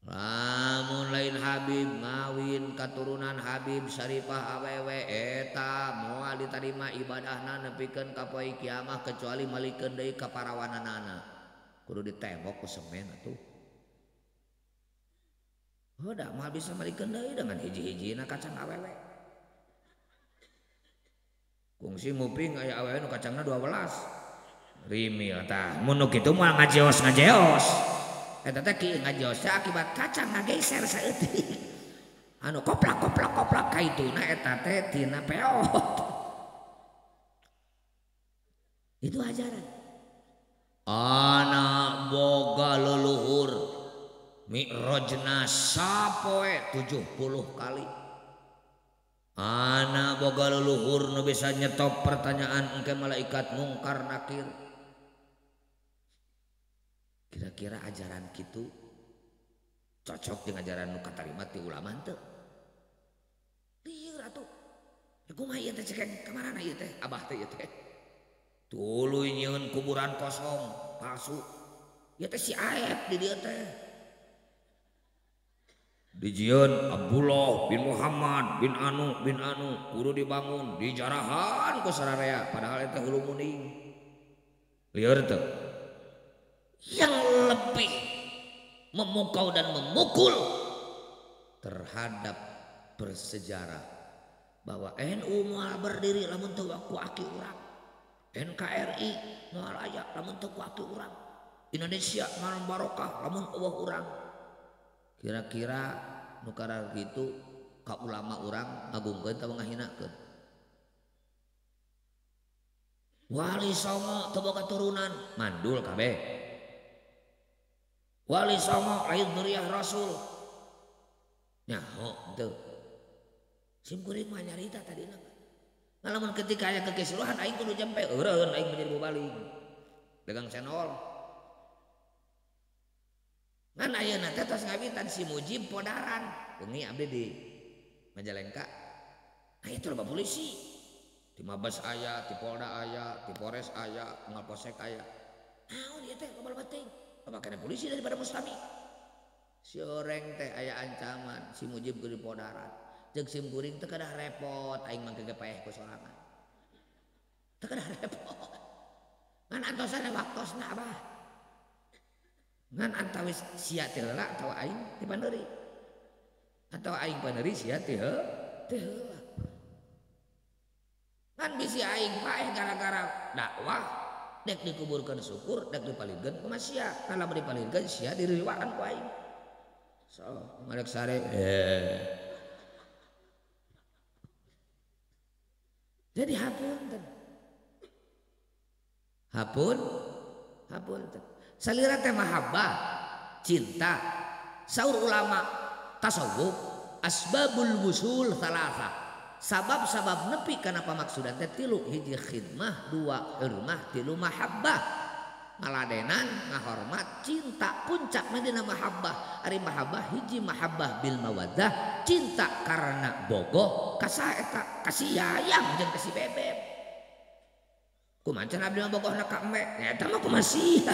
Lamun lain Habib ngawin katurunan Habib Syarifah awewe eta moal ditarima ibadahna nepikeun ka poe kiamah kecuali malikeun deui ka parawananana. Kudu ditembok ku semen atuh. Udah mal bisa malikeun deui dengan hiji-hijina kacang awewe. Kungsi muping aya awewe nu kacangna 12. Rimil tah. Mun nu kitu moal ngajeos. Eta teh kieu ngajeos teh akibat kacang ngageser saeutik. Anu koplak kaituna eta teh tina peot. Itu ajaran. Anak boga leluhur mi'rajna sapoe 70 kali. Ana boga leluhur nu bisa nyetop pertanyaan engke malaikat mungkar nakir. Kira-kira ajaran kitu cocok dengan ajaran nu katarima ti ulama teu? Lieur atuh. Kumaha ieu teh cekeng ka manana ieu teh? Abah teh ieu teh. Tuluy nyieun kuburan kosong palsu. Ieu teh si Aep di dieu teh. Dijieun Abdullah bin Muhammad bin anu kudu dibangun di jarahan ku sararea padahal eta hulu muning. Lieur teu? Yang lebih memukau dan memukul terhadap bersejarah bahwa NU moal berdiri lamun teu ku aki urang. NKRI moal aya lamun teu ku aki urang. Indonesia moal barokah lamun eueuh urang. Kira-kira nu karar kitu ka ulama urang ngagungkeun teu ngahinakeun. Wali Songo teu boga turunan mandul kabeh. wali songo lain dzurriyyah rasul nyaho teu sim kuring mah nyarita tadina ngalamun ketika aya kekisruhan aing kudu jempe eureun aing menjadi bobaling dagang senol ngan ayeuna teh tos ngawitan si Mujib podaran bengi abdi di Majalengka nah itu loba polisi di Mabes aya di Polda aya di Polres aya Mapolsek aya naon ieu teh loba penting makanya polisi daripada Mustami si oreng teh aya ancaman si Mujib kudu podaran jeung sim kuring teu kedah repot aing mangke gepaeh ku sorangan teu kedah repot ngan antosana waktosna abah ngan antawis sia teh heula atawa aing ti paneuri atau aing paneuri sia teh heula ngan bisi aing paeh gara-gara dakwah dek dikuburkeun syukur dek dipalingkeun ku masia kalau dipalingkeun sia diririwaan ku aing so ngadek sare jadi hapunten salira teh mahabbah cinta saur ulama tasawuf asbabul wusul salasa sabab-sabab nepi kana pamaksudan teh tilu hiji khidmah dua hurmah tilu mahabbah ngaladenan ngahormat cinta puncak medina mahabbah ari mahabbah hiji mahabbah bil mawaddah cinta karena bogoh kasaeta kasiyayang jeung kasih bebeb kumacan abdi mah bogohna ka embe eta mah kumasia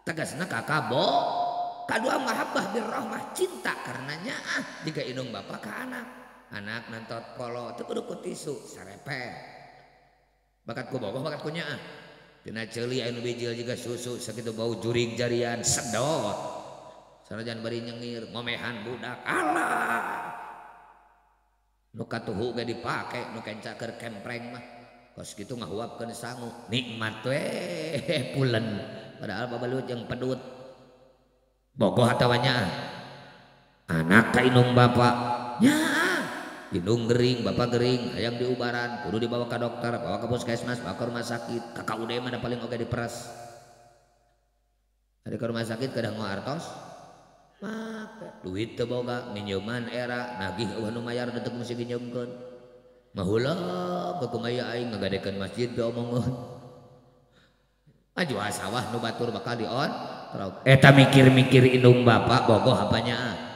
tegasna kakabo kadua mahabbah bir rahmah cinta karenanya jika indung bapa ka anak nantot polo teu kudu ku tisu sarepe bakat ku bogoh bakat ku nyaah tina ceuli anu bijil juga susu sakitu bau jurig jarian sedot sanajan bari nyengir momehan budak alah nu katuhu ge dipake nu kenca keur kempreng mah kos kitu ngahuapkeun sangu nikmat we pulen padahal babalut jeung pedut bogoh atawa nyaah anak ka indung bapa nyaah indung gering bapak gering hayang diubaran kudu dibawa ke dokter bawa ke puskesmas bawa ke rumah sakit kakak udah mah paling oge diperas ada ke rumah sakit kadang ngoartos make duit teu boga minjeman era nagih eueuh nu mayar teu mesti ginjemkeun mahulah kukumaya aing ngagadekeun masjid teu omongeun ajuah sawah nu batur bakal dion eta mikir-mikir indung bapak bogoh apanya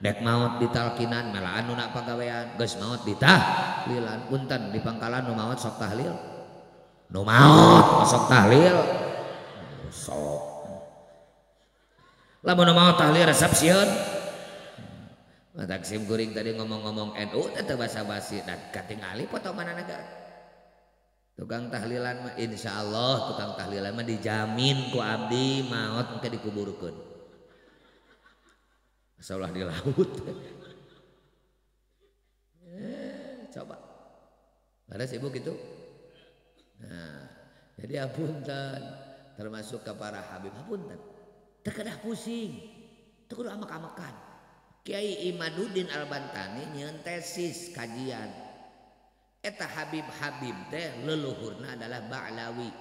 dek maot ditalkinan melaan nu nak pagawean geus maot ditahlilan punten di pangkalan nu maot sok tahlil nu maot sok tahlil sok lamun nu maot tahlil resep sieun matak sim kuring tadi ngomong-ngomong NU teh basa-basi dan katingali foto mana negara tukang tahlilan mah insyaallah tukang tahlilan mah dijamin ku abdi maot engke dikuburkeun seolah di laut coba ada sibuk gitu nah jadi apunten termasuk ke para habib apunten terkedah pusing terkudu amak-amakan Kiai Imaduddin Al-Bantani nyeun tesis kajian eta habib-habib teh leluhurna adalah Ba'lawi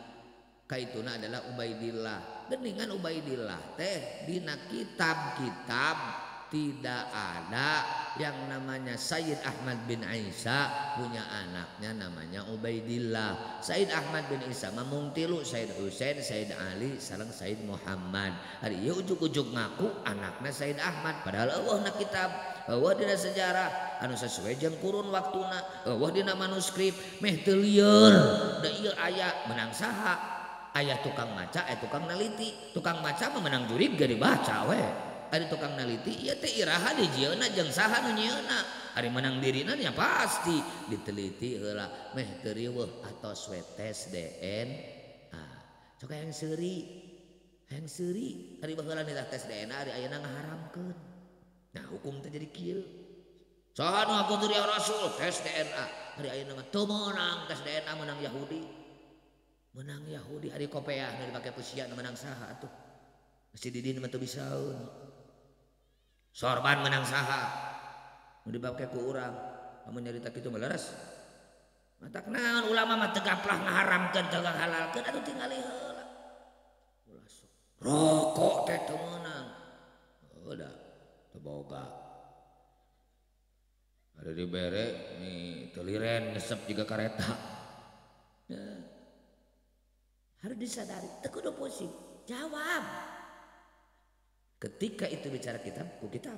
kaituna adalah Ubaidillah geningan Ubaidillah teh dina kitab-kitab tidak ada yang namanya Sayyid Ahmad bin Isa punya anaknya namanya Ubaidillah. Sayyid Ahmad bin Isa mamung tilu Sayyid Husain, Sayyid Ali, sareng Sayyid Muhammad. Ari ieu ujug-ujug ngaku anakna Sayyid Ahmad padahal eueuh na kitab, eueuh dina sejarah anu sesuai jeung kurun waktuna, eueuh dina manuskrip meh teu lieur. Da ieu aya menang saha? Aya tukang maca, tukang neliti. Tukang maca mah menang jurig ge dibaca we. Ari tukang neliti ieu teh iraha dijieuna jeung saha nu nyieuna. Ari menang dirina nya pasti diteliti heula meh teu riweuh atos we tes DNA. Sok hayang seuri. Hayang seuri. Ari baheula nitah tes DNA ari ayeuna ngaharamkeun. Nah, hukum teh jadi kieu. Saha nu ngaku teu Rasul tes DNA. Ari ayeuna mah teu meunang tes DNA menang Yahudi. Menang Yahudi ari kopiah nu dipake Persia nu menang saha atuh. Mesti didin mah teu bisaeun. Sorban menang saha nu dibabke ku urang lamun nyarita kitu mah leres matak naon ulama mah teu gaplah ngaharamkeun teu halalkeun atuh tingali heula rokok teh teu teboga ada di bere nih teliren nyesep juga kareta ya. Harus disadari teu kudu pusing jawab ketika itu bicara kitab ku kitab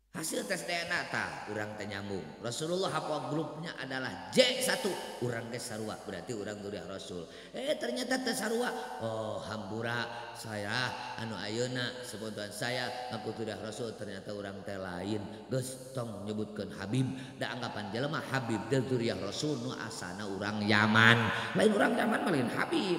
hasil tes DNA ta urang teh nyambung Rasulullah hafal grupnya adalah J1 urang ge sarua berarti urang duriah Rasul ternyata teh sarua oh hambura saya anu ayeuna sebutan saya aku duriah Rasul ternyata urang teh lain geus tong nyebutkeun Habib da anggapan jelema Habib teh duriah Rasul nu asana urang Yaman lain urang Yaman mah lain Habib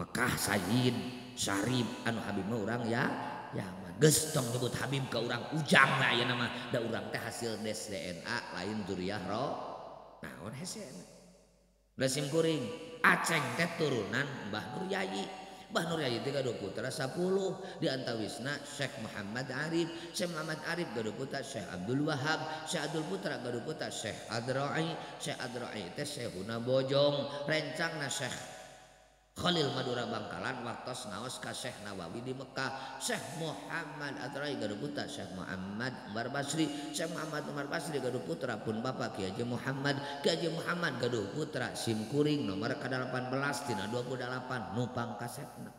Mekah Sayyid Syarif anu Habib mah urang ya Yaman geus tong nyebut Habib ke urang ujang lah ya nama da urang teh hasil tes DNA lain duriah naon hese da simkuring Aceng teh turunan Mbah Nur Yayi Mbah Nur Yayi teh gaduh putra 10 di antawisna Syekh Muhammad Arif Syekh Muhammad Arif gaduh putra Syekh Abdul Wahab Syekh Abdul Putra gaduh putra Syekh Adrai Syekh Adrai teh Syekhuna Bojong rencangna Syekh Khalil Madura Bangkalan waktos ngaos ka Syekh Nawawi di Mekah Syekh Muhammad Adrai gaduh putra Syekh Muhammad Umar Basri Syekh Muhammad Umar Basri gaduh putra pun bapak Ki Haji Muhammad gaduh putra simkuring nomor ke-18 tina 28 nupang kasetna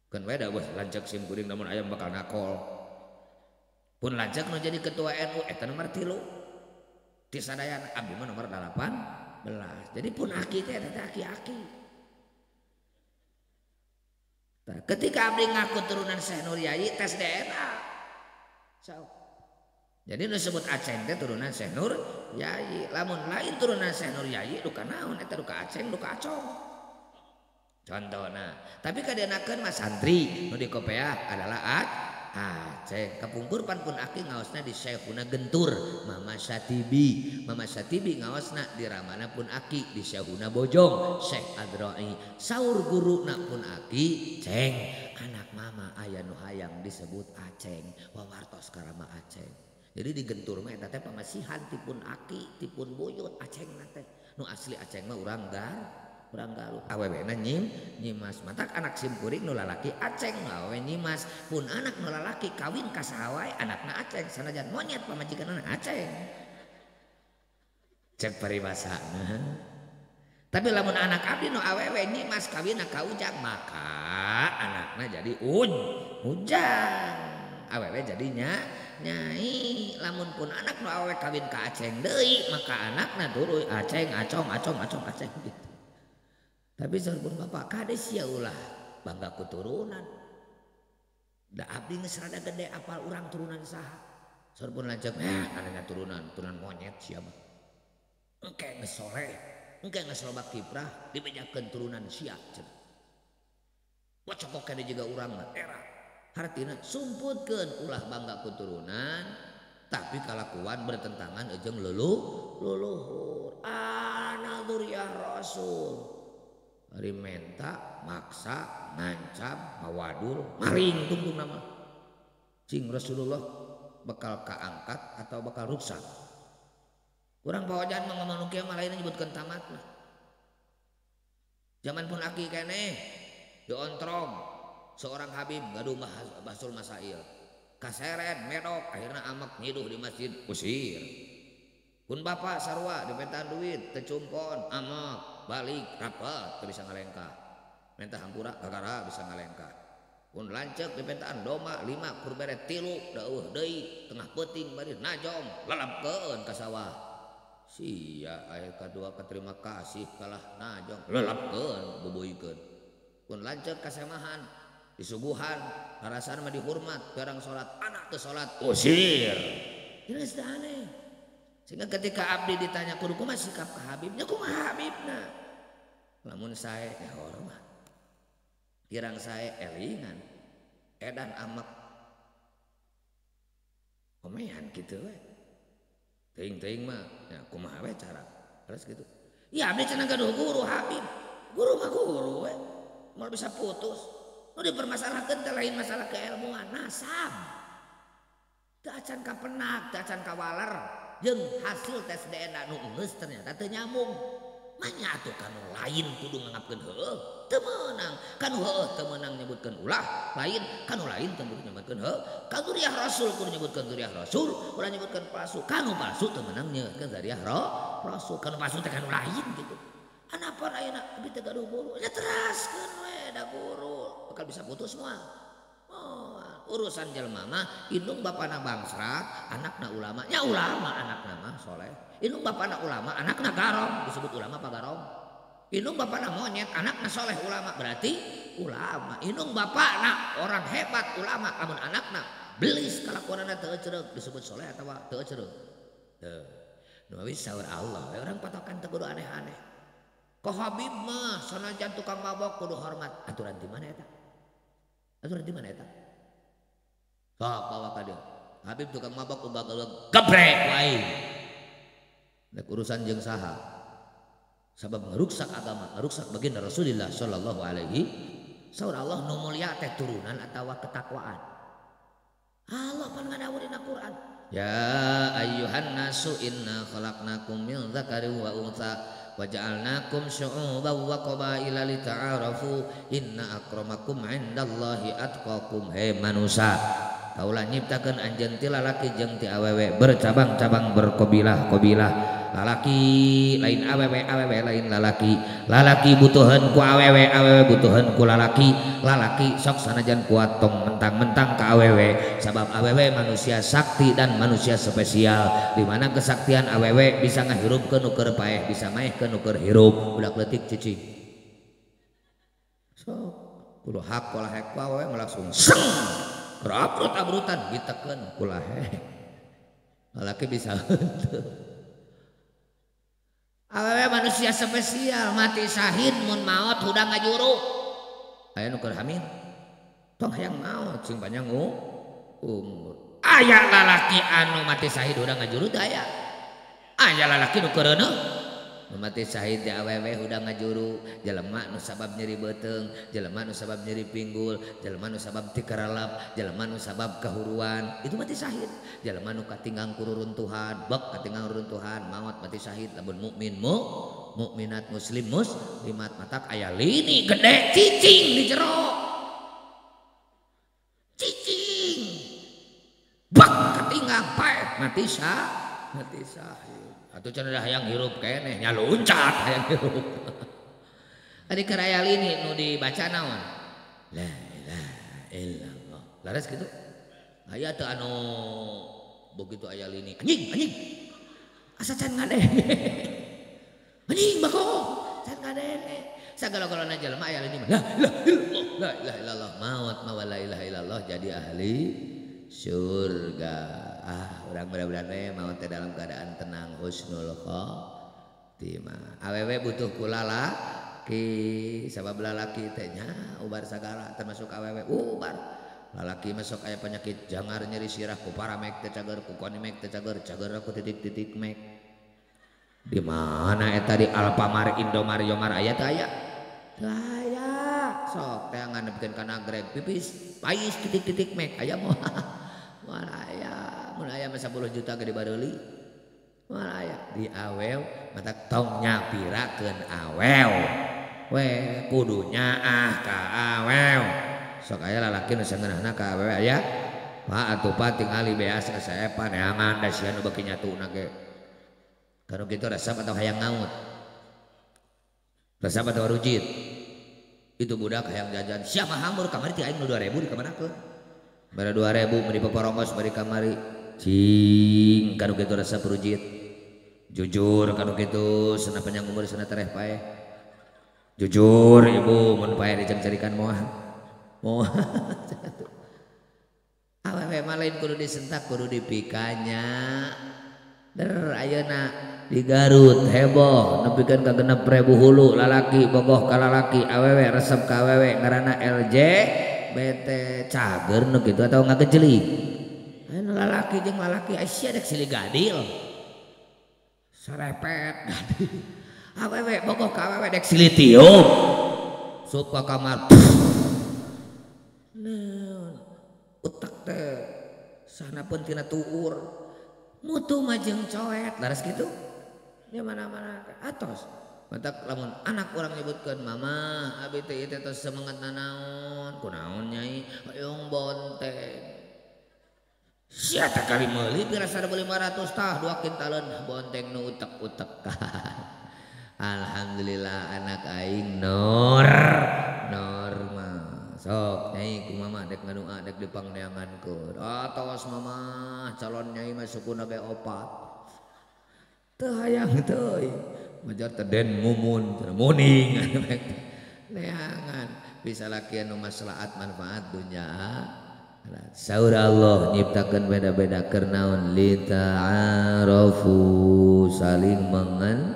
kan weda bos lanceuk simkuring namun ayam bakal nakol pun lanceuk nu jadi ketua NU eta nomor 3 ti sadayana abdi mah nomor 18 jadi pun aki teh eta aki-aki. Nah, ketika abdi ngaku turunan Syekh Nur Yayi tes DNA. Jadi disebut Aceng teh turunan Syekh Nur Yayi. Lamun lain turunan Syekh Nur Yayi duka naon eta duka Aceng duka Acong. Contohna. Tapi kadenakeun mah santri nu di Kopiah adalah Aceng. Kapungkur pan pun aki ngaosna di Syekhuna Gentur Mama Syatibi ngaosna di Ramana pun aki di Syekhuna Bojong Syekh Adrai saur guruna pun aki Ceng anak mama aya nu hayang disebut Aceng wawartos karama Aceng jadi di Gentur mah eta teh pamasihan tipun aki tipun buyut Aceng teh nu asli Aceng mah urang galuh awewena nyimas matak anak simkuring nu lalaki Aceng awewe nyimas pun anak nu lalaki kawin ka saha wae anakna Aceng sanajan monyet pamajikanna Aceng cek paribasana tapi lamun anak abdi nu awewe nyimas kawin ka ujang maka anakna jadi ujang awewe jadinya nyai lamun pun anak nu awewe kawin ka Aceng deui maka anakna tuluy Aceng Acong Aceng gitu. Tapi sampun bapak kades ya ulah bangga kuturunan. Da abdi geus rada gede apal urang turunan saha. Sampun lanceuk anakna turunan monyet siapa. Engke geus soleh, engke geus loba kiprah dibejakeun turunan sia cenah. Wacokok kade juga urang mah era. Hartina sumputkeun ulah bangga kuturunan tapi kalakuan bertentangan jeung leluhur. Ana duriah Rasul. Hari menta, maksa, ngancam, mawadul, maring tungtung nama. Cing Rasulullah bakal kaangkat atau bakal rusak. Kurang pawajan mengamanu kieu mah lain nyebutkeun tamatna. Zaman pun aki keneh diontrong seorang Habib gaduh Basul Masail. Kaseret medok akhirna amak nyiduh di masjid usir. Pun bapak sarua dipentaan duit tecumpon amak balik rapat bisa ngalengkah minta hampura kakara bisa ngalengkah pun lancek dipentaan doma 5 kurbere 3 dauh deui tengah peuting bari najom lalapkeun ka sawah sia aya kadua katerima kasih kalah najom lalapkeun beubeuykeun pun lancek kasemahan disuguhan ngarasan mah dihormat barang salat anak teu salat usir geus aneh. Sehingga ketika abdi ditanya kudu kumaha sikap ka Habibnya kumaha Habibna lamun sae hormat kirang sae elingan edan amak omehan kitu we teuing mah ya kumaha we cara terus gitu ya abdi cenah gaduh guru Habib guru mah guru we moal bisa putus nu dipermasalahkeun teh lain masalah keilmuan nasab teu acan ka penak teu acan ka waler jeung hasil tes DNA nu geus ternyata teu nyambung anya atuh kanu lain kudu ngangapkeun heueuh teu meunang, kanu heueuh teu meunang nyebutkeun ulah lain, kanu lain teu meunang nyebutkeun heueuh, kanu zuriah rasul kudu nyebutkeun zuriah rasul, ulah nyebutkeun palsu, kanu palsu teu meunang nyebutkeun zuriah rasul, kanu palsu teh kanu lain gitu. Anapa ayeuna abi teu gaduh guru, nya teraskeun we da guru, bakal bisa putus moal. Oh, urusan jelema mah indung bapana bangsrat, anakna ulama, nya ulama anakna mah soleh. Indung bapana ulama, anakna garong, disebut ulama apa garong? Indung bapana monyet, anakna soleh ulama, berarti ulama. Indung bapana orang hebat ulama, lamun anakna belis kalakuanana teu ceureuh, disebut soleh atawa teu ceureuh. Teu. Nu wis saur Allah, orang patokan teu kudu aneh-aneh. Ko Habib mah sanajan tukang mabok kudu hormat. Aturan di mana eta? Aturan di mana eta? Sok bawa ka dieu. Habib tukang mabok ubah gebrek wae. Nek urusan jeung saha? Sabab ngeruksak agama, ngeruksak baginda Rasulullah sallallahu alaihi saur Allah nu mulia teh turunan atawa ketakwaan. Allah pan ngadawuh dina Quran. Ya ayyuhan nasu inna khalaqnakum min dzakarin wa untha wa ja'alnakum syu'uban wa qabaila lita'arafu inna akramakum 'indallahi atqakum. He manusia, kaulah nyiptakeun anjeun ti lalaki jeung ti awewe bercabang-cabang berkobilah-kobilah. Lalaki lain awewe, awewe lain lalaki. Lalaki butuhan ku awewe, awewe butuhan ku lalaki. Lalaki sok sanajan kuat tong mentang-mentang ka awewe. Sabab awewe manusia sakti dan manusia spesial. Di mana kesaktian awewe bisa ngahirupkeun nu keur paeh, bisa maehkeun nu keur hirup. Budak leutik cicing. Sok kudu hak pola hek ku awewe langsung seng. Abrut-abrutan ditekeun ku lahe. Lalaki bisa henteu. Awewe manusia spesial, mati syahid mun maot hudang ngajuru. Aya nu keur hamil. Tong hayang maot sing panjang umur. Aya lalaki anu mati syahid hudang ngajuru teh aya. Aya lalaki nu keureuneuh nu mati syahid di awewe hudang ngajuru. Jelema nu sabab nyeri beuteung, jelema nu sabab nyeri pinggul, jelema nu sabab ti karalap, jelema nu sabab kahuruan, itu mati syahid. Jelema nu katinggang ku ruruntuhan, bek katinggang ruruntuhan, maot mati syahid. Lamun mukmin mukminat muslim muslimat matak aya lini gede cicing di jero. Cicing. Bek katinggang paeh mati syahid. Atuh cenah hayang hirup keneh nya loncat hayang hirup. Ari keur aya lini nu dibaca naon? La ilaha illallah. Laras kitu. Aya teu anu begitu aya lini. Anjing. Asa can ngadenge. Anjing bako. Can ngadenge. Sagala-galana jelema aya lini mah. La ilaha illallah. Maut ma la ilaha illallah jadi ahli surga. Orang mudah-mudahan mau teh dalam keadaan tenang husnul khotimah. Awewe butuh ku lalaki, sabab lalaki teh nya ubar sagala termasuk awewe ubar. Lalaki masuk aya penyakit jangar nyeri sirah ku paramek teh cager, ku konimek teh cager ku titik-titik mek. Di mana eta di Alfamart, Indomart, Yomart aya teh aya? Teu aya. Sok teh nganepkeun kana greg pipis, pais titik-titik mek aya moal. Moal aya. Mun aya 10 juta ge dibareuli. Moal aya di awew mata tong nyapirakeun awew. We kudu nyaah ka awew. Sok aya lalaki nu sengeunahna ka awewe aya. Pak atuh pa tingali beas saepan neangan da sia nu beuki nyatuna ge. Kanu kitu resep atau hayang ngaut. Resep atau rujit. Itu budak hayang jajan. Sia mah hamur kamari ti aing nu 2000 di kamanakeun. Bara 2000 beri paparongos bari kamari. Cing kanu kitu resep rujit. Jujur kanu kitu cenah panjang umur cenah tereh paeh. Jujur ibu mun paeh dicari-carikan moal. Moal. Awewe mah lain kudu disentak kudu dipikanya. Der ayeuna di Garut heboh nepikeun ka 6.000 hulu lalaki bogoh ka lalaki awewe resep ka awewe ngaranna LJ bete cager nu kitu atau ngagejelig. Anu lalaki jeung lalaki sia dek silih gadil. Sarepet gadil. Awewe bogoh ka awewe dek silih tiup. Sup ka kamar. Nah, utak teh sanapeun tina tuur. Mutu mah jeung coet laras kitu. Di mana-mana atos. Matak lamun anak orang nyebutkeun mama abi teh ieu teh semangat nanaon kunaon nyai hoyong bonteng sia teh kali meuli pirasa 500 tah 2 kintalan bonteng nu utek-utek alhamdulillah anak aing norma sok nyai kumaha dek ngadua dek dipangneangankeun atos mama calon nyai mah sukuna ge 4 teu hayang teuy majar teden mumun muning neangan bisa lakian nu maslahat manfaat dunya saur Allah nyiptakeun beda-beda keur naon lita'arafu saling mengen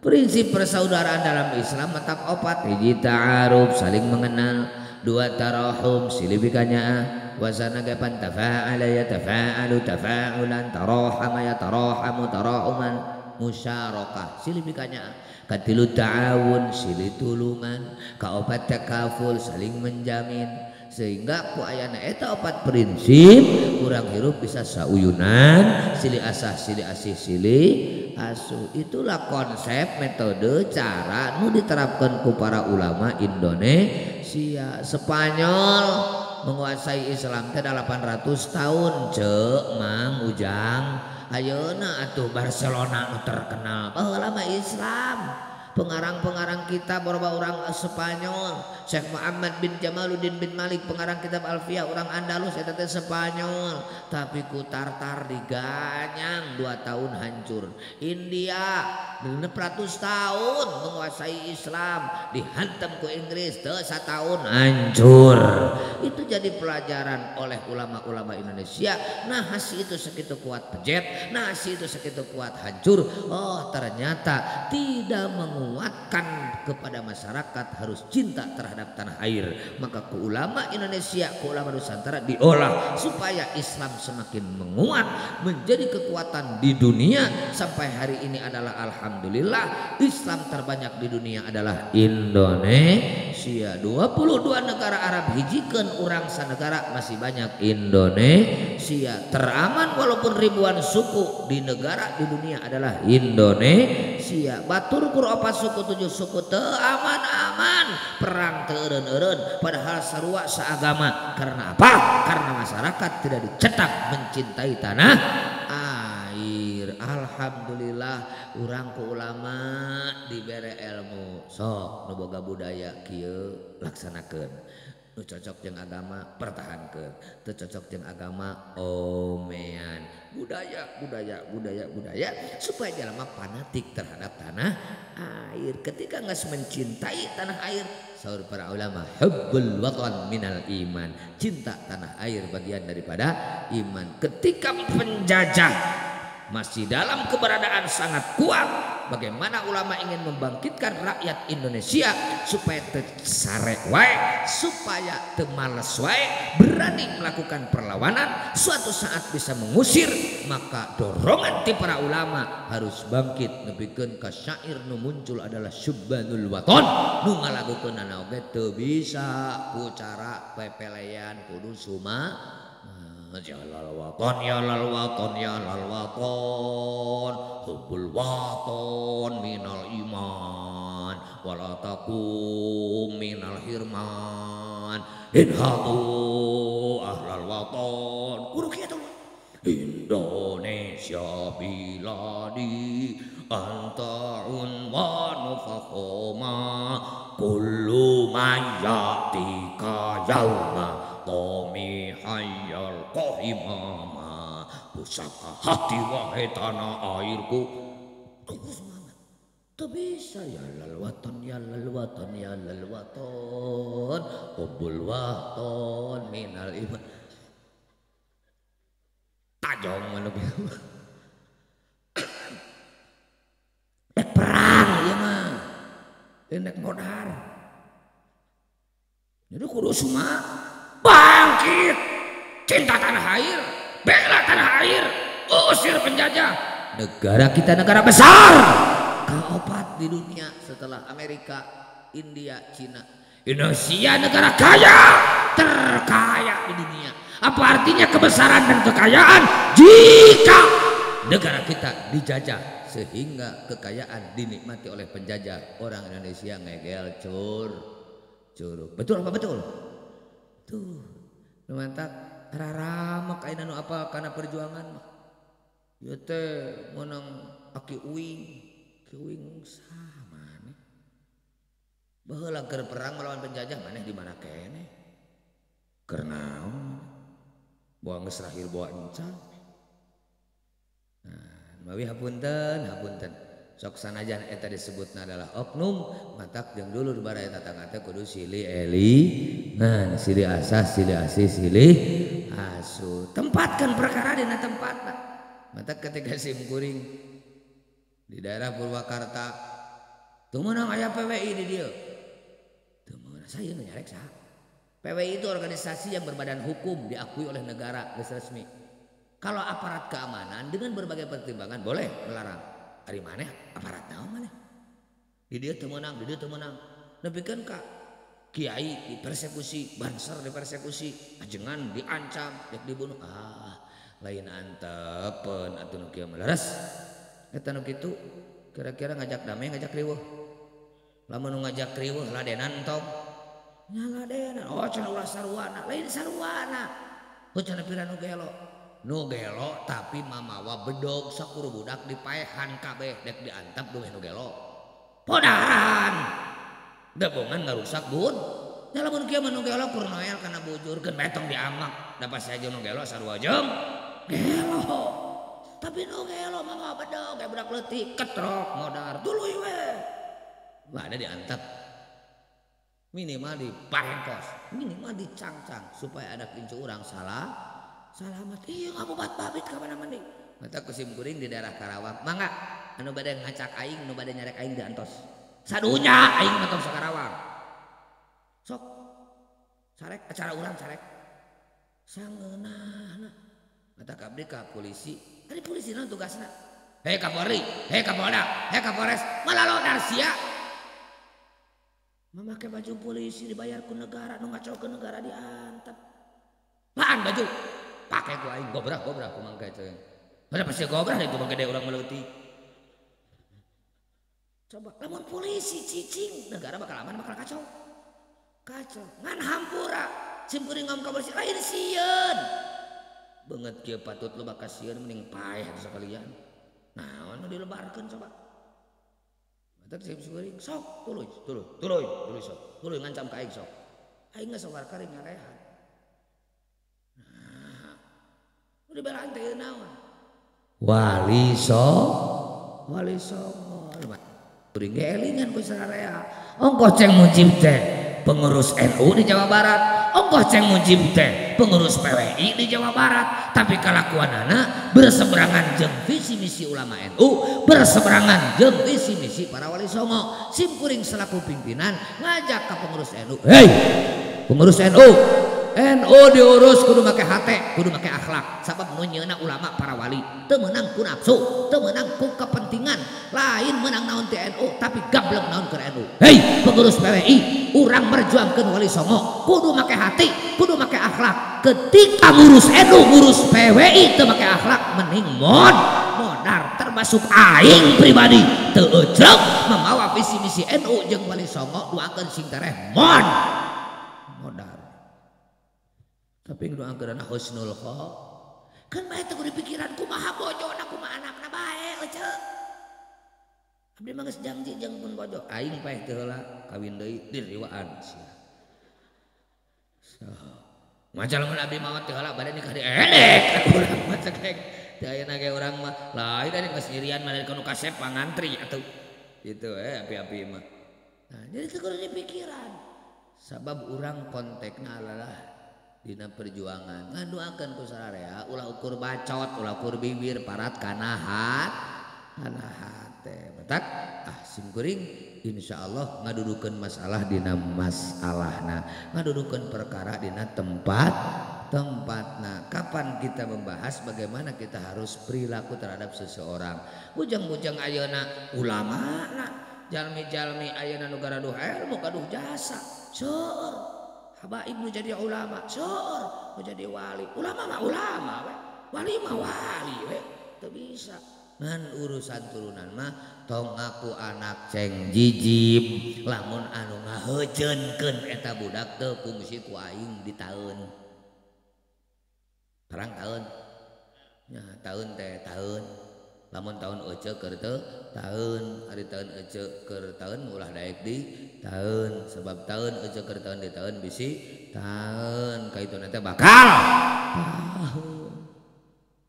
prinsip persaudaraan dalam Islam matak 4 hiji ta'aruf saling mengenal 2 tarahum silibikanya wasana gapan tafa'ala yatafa'alu tafa'ulan tarahama yatarahamu tarahuman musyarakah silibikanya katilu ta'awun silih tulungan kaopat takaful saling menjamin sehingga ku ayana eta 4 prinsip urang hirup bisa sauyunan silih asah silih asih silih asuh itulah konsep metode cara nu diterapkan ku para ulama Indonesia. Spanyol menguasai Islam teh 800 tahun cek Mang Ujang ayeuna atuh Barcelona nu terkenal baheula mah Islam pengarang-pengarang kitab beberapa orang Spanyol Syekh Muhammad bin Jamaluddin bin Malik pengarang kitab Alfiyah orang Andalus eta teh Spanyol tapi ku Tartar diganyang 2 tahun hancur India 600 tahun menguasai Islam dihantam ku Inggris teu 1 tahun hancur itu jadi pelajaran oleh ulama-ulama Indonesia nah hasi itu segitu kuat pejet nah hasi itu segitu kuat hancur oh ternyata tidak menguatkan kepada masyarakat harus cinta terhadap tanah air maka ke ulama Indonesia ke ulama Nusantara diolah supaya Islam semakin menguat menjadi kekuatan di dunia sampai hari ini adalah alhamdulillah Islam terbanyak di dunia adalah Indonesia 22 negara Arab hijikeun urang sanegara masih banyak Indonesia teraman walaupun ribuan suku di negara di dunia adalah Indonesia batur kur 4 suku 7 suku teu aman-aman perang teu eureun-eureun padahal sarua seagama karena apa? Karena masyarakat tidak dicetak mencintai tanah air. Alhamdulillah urang ku ulama dibere ilmu sok nu boga budaya kieu laksanakeun nu cocok jeung agama pertahankeun teu cocok jeung agama omean budaya supaya jelema fanatik terhadap tanah air ketika geus mencintai tanah air saur para ulama hubbul watan minal iman cinta tanah air bagian daripada iman ketika penjajah masih dalam keberadaan sangat kuat bagaimana ulama ingin membangkitkan rakyat Indonesia supaya tersare wae supaya temales wae berani melakukan perlawanan suatu saat bisa mengusir maka dorongan ti para ulama harus bangkit nepikeun ka syair nu muncul adalah syubbanul waton nu ngalagukeunana oge teu bisa ku cara pepelean kudu suma ya lal waton ya lal waton ya lal waton hubbul waton minal iman wala takum minal hirman inhatu ahlal waton kudu kitu Indonesia biladi anta unwanu fakhoma kullu man yatika yauma Tomi hayal kohimama pusaka hati wahai tanah airku tunggu semangat tak bisa ya lal waton ya lal waton ya lal waton hubbul waton minal iman tajong manusia perang ya mah nek modar jadi kudu semua bangkit cinta tanah air bela tanah air usir penjajah negara kita negara besar keempat di dunia setelah Amerika India Cina Indonesia negara kaya terkaya di dunia apa artinya kebesaran dan kekayaan jika negara kita dijajah sehingga kekayaan dinikmati oleh penjajah. Orang Indonesia ngegel curug. Betul apa betul? Tuh, numantak raramak ayeuna nu apal kana perjuangan mah. Ieu teh meunang aki uing sama nih. Baheula keur perang melawan penjajah maneh di mana keneh? Keur naon? Bawa geus rahil bawa encan. Nah, mawi hapunten. Sok sanajan eta disebutna adalah oknum, matak jeung dulur bara eta tangga teh kudu silih eli. Nah, silih asas, silih asih, silih asuh. Tempatkan perkara dina tempatna. Matak ketika simkuring di daerah Purwakarta teu meunang aya PWI di dieu. Teu meunang saya nyarek saha. PWI itu organisasi yang berbadan hukum diakui oleh negara geus resmi. Kalau aparat keamanan dengan berbagai pertimbangan boleh melarang. Ari maneh aparat naon maneh? Di dieu teu meunang, di dieu teu meunang. Nepikeun ka kiai dipersekusi, banser dipersekusi, ajengan diancam, dek dibunuh. Lain antepen atuh nu kieu meleres. Eta nu kitu kira-kira ngajak damai ngajak riweuh. Lamun nu ngajak riweuh ladenan tong. Nya ladenan. Oh cenah ulah sarwana, lain sarwana. Oh cenah pira nu gelo. Nu gelo tapi mamawa bedog sakuru budak dipaehan kabeh dek diantep duwe nu gelo. Podaran. Debongan ngarusak bun. Nya lamun kieu nu gelo kur noel kana bujurkeun betong diamak. Da pas saja nu gelo sarua jeung gelo. Tapi nu gelo mamawa bedog kayak budak leutik ketrok modar tuluy we. Wah ada diantep. Minimal diparengkos, minimal dicangcang supaya ada kincu urang salamat. Iya ngamu bat babit ka mana mending. Mata kusim kuring di daerah Karawang. Mangga anu bade ngacak aing, nu bade nyarek aing diantos. Sadunya aing matom sa Karawang. Sok. Sarek acara urang sarek. Sangeunana. Mata kabdi ka polisi. Ari polisi naon tugasna? Hei Kapolri, hei Kapolda, hei Kapolres, malalo narsia. Memakai baju polisi dibayar ku negara, nu ngacau ke negara diantep. Laan baju, pakai ku aing gobrak ku mangka itu. Ada pasti gobrak itu mangka gede orang meleutik. Coba lamun polisi cicing, negara bakal aman bakal kacau. Ngan hampura, simkuring ngom ka polisi lain sieun. Beungeut kieu patut loba kasieun mending paeh sakalian. Naon nu dilebarkeun coba. Mata simkuring sok tuluy sok. Tuluy ngancam ka aing sok. Aing geus sawar kari ngarehan. Nah, udah belaan teh naon? Wali songo. Kuring elingan ku sararea. Ongkoh ceng mujib teh pengurus NU di Jawa Barat. Ongkoh ceng mujib teh pengurus PWI di Jawa Barat. Tapi kalakuanana berseberangan jeung visi misi ulama NU, berseberangan jeung visi misi para wali songo. Simkuring selaku pimpinan ngajak ke pengurus NU. Hei, pengurus NU diurus kudu make hate, kudu make akhlak. Sabab nu nyeuna ulama para wali teu meunang ku nafsu, teu meunang ku kepentingan. Lain meunang naon ti NU tapi gablek naon ke NU. Hei, pengurus PWI, urang merjuangkeun wali songo kudu make hati, kudu make akhlak. Ketika ngurus NU, ngurus PWI teu make akhlak mending modar termasuk aing pribadi teu ejeg membawa visi misi NU jeung wali songo duakeun sing tareh modar. Tapi doakeun husnul khotimah. Kan bae teh kudu pikiran kumaha bojona kumaha anakna bae euceuk. Abdi mah geus janji jeung pun bojo aing paeh teu heula kawin deui diriwaan sia. So, macal mun abdi mah teu heula bade nikah dielek urang mah cek teu ayeuna ge urang mah lain ari geus nyirian mah kana kasep pangantri atuh. Gitu api-api mah. Nah, jadi teu kudu dipikiran. Sabab urang kontekna adalah dina perjuangan ngaduakeun ku sararea ulah ukur bacot ulah ukur bibir parat kana hate betak simkuring insyaallah ngadudukeun masalah dina masalahna ngadudukeun perkara dina tempatna. Kapan kita membahas bagaimana kita harus perilaku terhadap seseorang. Bujang-bujang ayeuna ulama na jalmi-jalmi ayeuna nu gaduh ilmu gaduh jasa seueur. Habaib nu jadi ulama, seueur nu jadi wali. Ulama mah ulama we. Wali mah wali we. Teu bisa. ngan urusan turunan mah tong aku anak ceng jijib lamun anu ngaheuceunkeun eta budak teu fungsi ku aing di taun perang taun nya taun teh taun lamun tahun ece keur teu taun ari tahun ece keur taun ulah daek di taun sebab taun ece keur taun di taun bisi taun kaituna teh bakal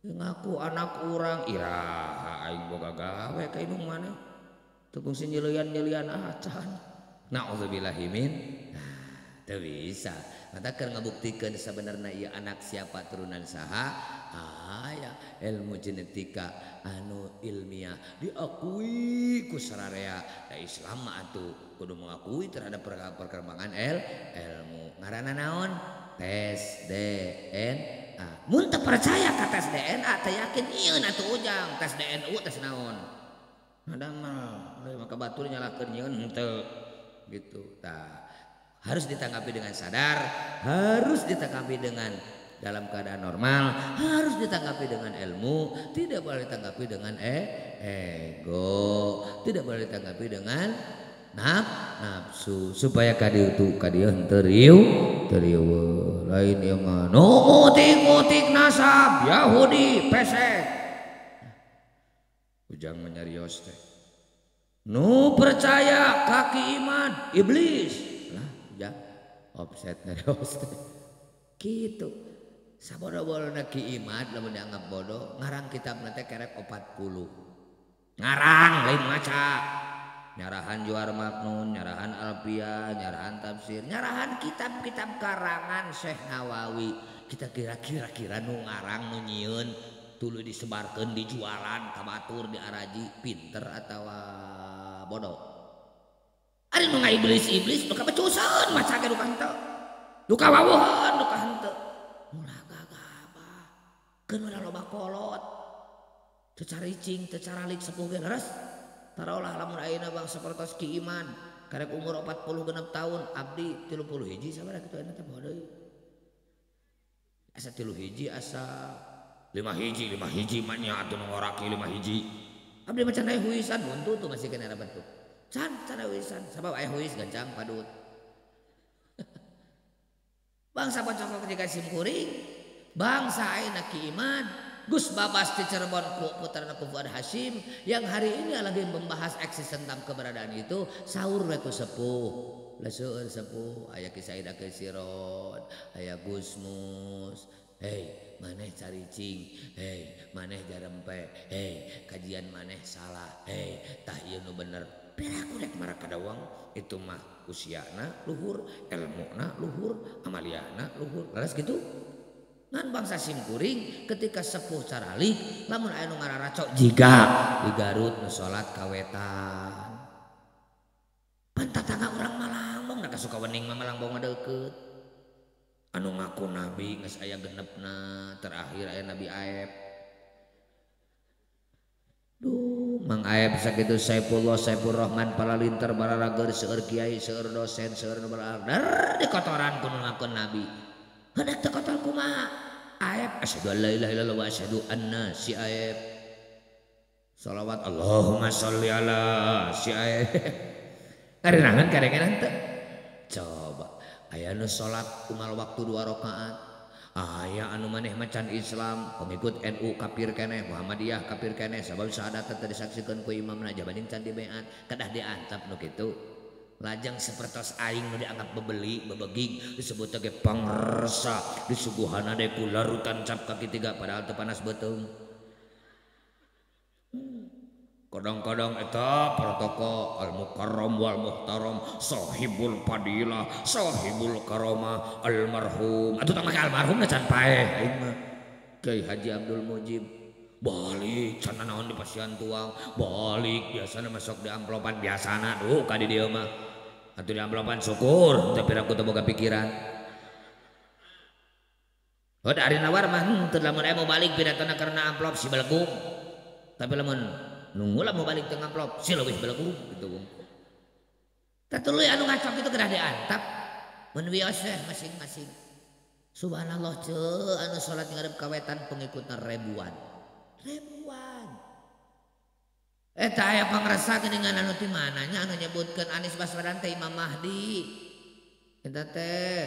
ngaku anak urang iraha aing boga gawe ka indung maneh teu fungsi nyeleuyan-nyeleuyan acan naudzubillahi min teu bisa mata keur ngabuktikeun sabenerna ieu anak siapa turunan saha aya ilmu genetika anu ilmiah diakui ku sararea da Islam mah atuh kudu mengakui terhadap perkembangan ilmu ngaranna naon tes DNA mun teu percaya ka tes DNA teh yakin ieu atuh ujang tes DNA tes naon hadang mah maka batur nyalakeun nyeun henteu gitu tah harus ditanggapi dengan sadar, harus ditanggapi dengan dalam keadaan normal, harus ditanggapi dengan ilmu, tidak boleh ditanggapi dengan ego, tidak boleh ditanggapi dengan nafsu supaya kadieu henteu riuh lain ieu mah nu ngutik nasab Yahudi pesek ujang menyarios teh nu percaya kaki iman iblis ya offset narios gitu sabodo-bodona ki imad lamun dianggap bodoh ngarang kitab teh kerek 40 ngarang lain maca nyarahan Johar Maknun nyarahan Alfiah nyarahan tafsir nyarahan kitab-kitab karangan Syekh Nawawi kita kira-kira nu ngarang nu nyieun tuluy disebarkeun dijualan ka batur diaraji pinter atawa bodoh ari nu iblis nu kabecusan maca ge nu henteu nu kawawuhan nu henteu ulah gagabah keun ulah loba kolot teu caricing teu caralik sepuh ge leres tarolah lamun ayeuna bang sapertos ki iman karek umur 40 genep tahun abdi 30 hiji sabaraha kitu ayeuna teh moal deui asa 3 hiji asa 5 hiji mah nya atuh nu ngoraki 5 hiji abdi mah can aya huisan buntu tuh masih kena rabat tuh can wisan sabab aya huis gancang padut bangsa pocokok ketika simkuring bangsa ayeuna ki iman Gus Babas di Cirebon putrana ku Fuad Hasyim yang hari ini lagi membahas eksis tentang keberadaan itu sahur we ku sepuh leseueur sepuh aya Ki Said Akesirod aya Gusmus hei maneh caricing hei maneh jarempe hei kajian maneh salah hei tah ieu nu bener piraku rek mara kadawang itu mah usiana luhur ilmuna luhur amaliana luhur leres gitu ngan bangsa simkuring ketika sepuh caralik lamun aya nu ngararaco jiga di Garut nu salat kawetan pan tatangga urang Malangbong da kasuka wening mah Malangbong deukeut anu ngaku nabi geus aya genepna terakhir aya Nabi Aep duh Mang Aep sakitu Saifullah Saifur Rahman palalinter bararager seueur kiai seueur dosen seueur nu beradar di kotoran ku ngaku nabi hendak teu kotor kumaha Aep asyhadu an la ilaha illallah wa asyhadu anna si Aep shalawat Allahumma sholli ala si Aep karenangan teu coba aya nu salat unggal waktu 2 rakaat aya anu maneh macan Islam pengikut NU kafir keneh Muhammadiyah kafir keneh sabab syahadat teh disaksikeun ku imamna jabading can dibeat kedah diantap nu kitu lajeng sapertos aing nu dianggap bebeli bebeging disebut ge pangresa disuguhana de ku larutan cap kaki 3 padahal teu panas beuteung kadang-kadang eta protokol al mukarram wal muhtaram sahibul fadilah sahibul karomah almarhum atuh tah make almarhum na can paeh aing mah Kyai Haji Abdul Mujib balik can naon di pasian tuang balik biasana masuk di amplopan biasana duh ka di dieu mah atuh di amplopan syukur tapi aku teu boga pikiran heuh ari nawar mah teu lamun aya mau balik pidatona karena amplop si belenggung tapi lamun nunggu lah mau balik tengah amplop si leuwih belenggung gitu tatuluy anu ngacok itu kedah diantap mun wios masing-masing subhanallah ceu anu salat ngadep kawetan pengikutna ribuan Eta aya pangrasa dengan anu ti mananya anu nyebutkeun Anies Baswedan teh Imam Mahdi. Eta teh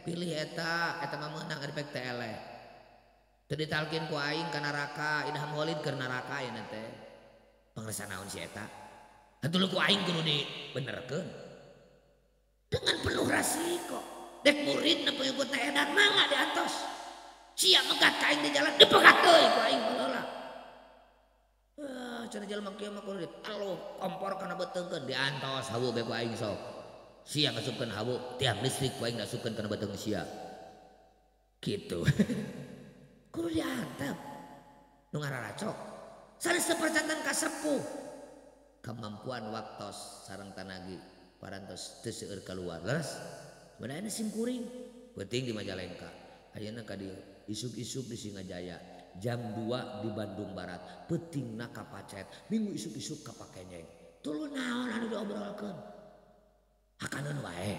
pilih eta mah meunang efek teh eleh. Teu ditalkin ku aing ka neraka, Idham Holid keur neraka ieu teh. Pangrasa naon si eta? Atuh ku aing kudu dibenerkeun. Dengan penuh rasiko. Dek murid na pengikut teh edan mangga diantos. Sia megat ka aing di jalan dipegat deui ku aing baheula. Cenah jelema kieu mah kudu ditaluh kompor kana beuteungkeun diantos hawu ge ku aing sok. Sia ngasupkeun hawu tiang listrik ku aing ngasupkeun kana beuteung sia. Gitu. Kudu diantep. Nu ngararacok. Sanes perjantan ka sepuh. Kemampuan waktos sareng tanagi parantos teu seueur kaluar. Leres. Badaina simkuring. Penting di Majalengka. Ayeuna ka dieu isuk-isuk di Singajaya. Jam 2 di Bandung Barat. Peutingna ka Pacet. Minggu isuk-isuk ka Pakenyeng. Tuluy naon anu diobrolkeun. Hakaneun wae.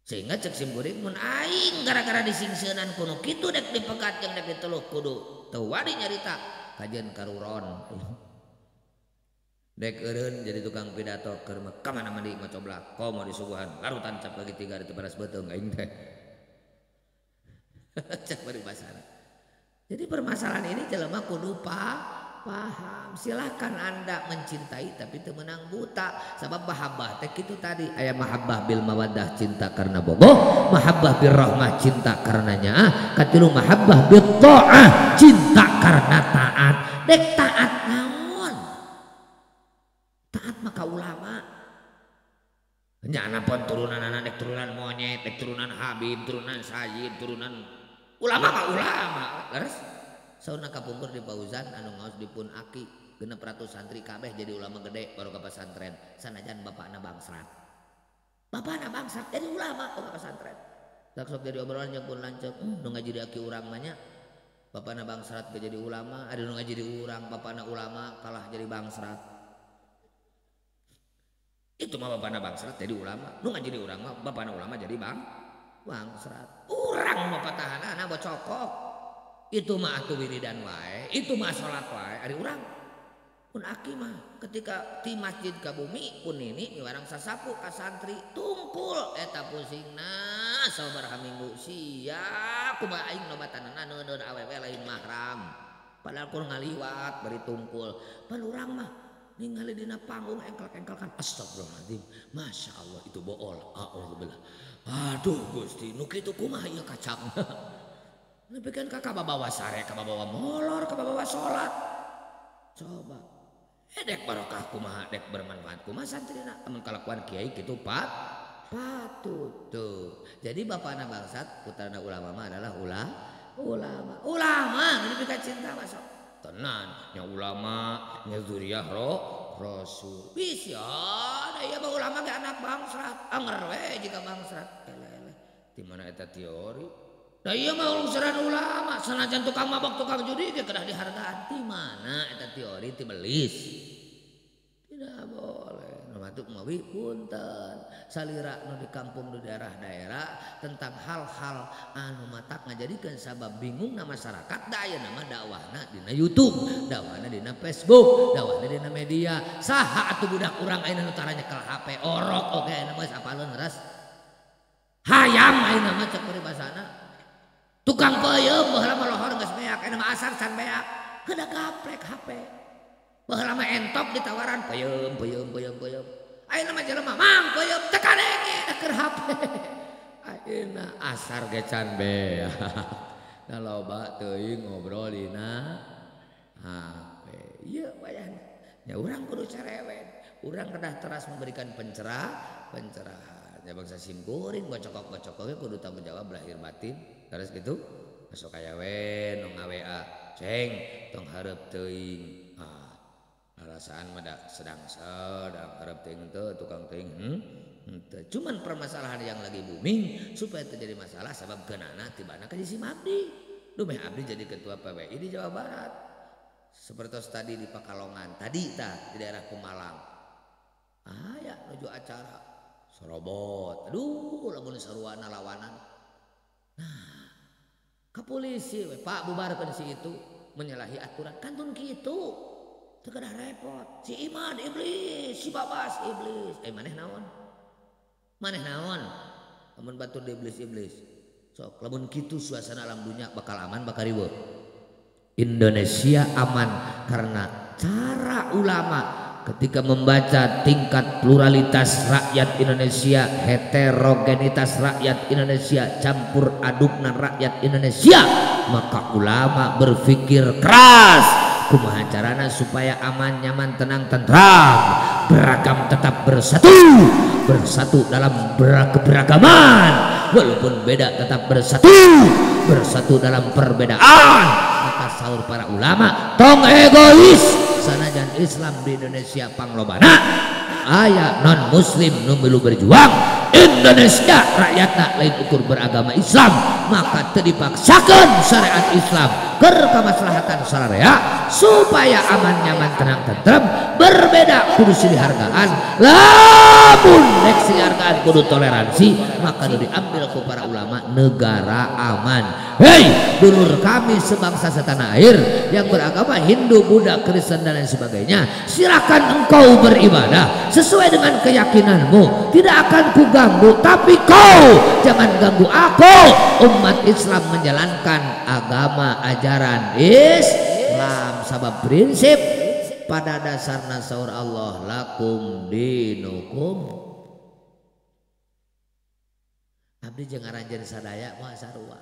Sehingga cek simkuring mun aing gara-gara disingseunan kuno kitu dek dipegat jeung dek diteluh kudu teu wani nyarita kajeun karuron. Dek eureun jadi tukang pidato keur ka mana mandi macoblak komo disuguhan larutan cap bagi 3 di beras beuteung aing teh. Cek bari basana. Jadi permasalahan ini jelema kudu paham. Silahkan Anda mencintai tapi teu meunang buta. Sabab mahabbah teh kitu tadi aya mahabbah bil mawaddah cinta karena bogoh, mahabbah bir rahmah cinta karenanya, katilu mahabbah bit ta'ah cinta karena taat. Dek taat naon? Taat maka ulama. Nya anapun turunan anak dek turunan monyet, dek turunan Habib, turunan Sayyid, turunan ulama mah ulama. Leres? Sauna kapungkur di Pauzan anu ngaos dipun aki 600 santri kabeh jadi ulama gede baru ke pesantren. Sanajan bapakna bangsrat. Bapakna bangsrat jadi ulama ke pesantren. Tak sok jadi obrolan yang pun lanceuk nu ngaji di aki urang mah nya. Bapakna bangsrat ke jadi ulama, ada nu ngaji di urang bapakna ulama kalah jadi bangsrat. Itu mah bapakna bangsrat jadi ulama. Nu ngaji di urang mah bapakna ulama jadi bangsrat. Urang mah patahanana bocokok. Itu mah atuh wiridan wae, itu mah salat wae ari urang. Pun aki mah ketika di masjid ka bumi pun ini miwarang sasapu ka santri tungkul eta pusingna sabaraha minggu sia kumaha aing nobatanana neuneun awewe lain mahram. Padahal kun ngaliwat bari tungkul. Pan urang mah ningali dina panggung engkel-engkelkan astagfirullahaladzim. Masya Allah itu bool. Alhamdulillah. Aduh Gusti nu kitu kumaha ieu kacangna. Nepikan kakak bawa sare, kakak bawa molor, kakak bawa sholat. Coba. Dek barokah kumaha, dek bermanfaat kumaha santrina. Amun kalakuan kiai gitu patut tuh. Jadi bapakna bangsat, putarna ulama mah adalah ulama. Ulama, ini pika cinta masuk. Tenan, nya ulama, nya zuriyah rasul. Bisa, ada ya ulama ge anak bangsat. Anger we jika bangsat. Ele. Di mana eta teori? Nah iya mah lungsuran ulama, sanajan tukang mabok tukang judi ge kedah dihargaan. Di mana eta teori ti belis? Tidak boleh. Nu matuk mawi punten. Salira nu di kampung di daerah-daerah tentang hal-hal anu matak ngajadikeun sabab bingung na masyarakat da aya nama dakwahna dina YouTube, dakwahna dina Facebook, dakwahna dina media. Saha atuh budak urang ayeuna nu tara nyekel HP, orok oge ayeuna mah sapaleun ras. Hayam ayeuna mah cek bari basana. Tukang peuyeum baheula mah lohor geus beak, aya mah asar can beak. Kedah gaplek HP. Baheula mah entok ditawaran peuyeum. Ayeuna mah jelema mang peuyeum teu kadenge da keur HP. Ayeuna asar ge can beak. Da loba teuing ngobrol dina HP. Ieu wayahna. Ya urang kudu cerewet. Urang kedah teras memberikan pencerahan. Ya bangsa simkuring gocokok-gocokok kudu tanggung jawab lahir batin. Terus gitu masuk aya we nu ngawa ceng tong hareup teuing rasaan mah sedang hareup teuing teu tukang teuing henteu cuman permasalahan yang lagi booming supaya terjadi masalah sabab keunana tibana ka si Abdi dumeh Abdi jadi ketua PWI di Jawa Barat seperti tadi di Pakalongan tadi di daerah Pemalang aya nuju acara serobot aduh lamun saruana lawanan nah ke polisi Pak bubarkan si itu menyalahi aturan kantun gitu teu kada repot. Si Iman iblis, si Babas iblis. Maneh naon? Maneh naon? Lamun batur di iblis-iblis. Sok lamun kitu suasana alam dunia bakal aman bakal riweuh. Indonesia aman karena cara ulama ketika membaca tingkat pluralitas rakyat Indonesia, heterogenitas rakyat Indonesia, campur adukna rakyat Indonesia, maka ulama berpikir keras kumaha carana supaya aman, nyaman, tenang, tentram, beragam tetap bersatu dalam keberagaman, walaupun beda tetap bersatu dalam perbedaan. Maka sahur para ulama, tong egois sanajan Islam di Indonesia panglobana aya non muslim nu milu berjuang Indonesia rakyatna lain ukur beragama Islam, maka teu dipaksakeun syariat Islam keur kamaslahatan sararea supaya aman, nyaman, tenang, tentrem, berbeda kudu silih-hargaan, lamun nek silih-hargaan kudu toleransi, maka nu diambil ku para ulama negara aman. Hei dulur kami sebangsa setanah air yang beragama Hindu, Buddha, Kristen dan lain sebagainya, silakan engkau beribadah sesuai dengan keyakinanmu, tidak akan kuganggu, tapi kau jangan ganggu aku, umat Islam menjalankan agama ajaran Islam. Sabab prinsip pada dasarna saur Allah lakum dinukum. Abdi jeung aranjeun sadaya moal sarua.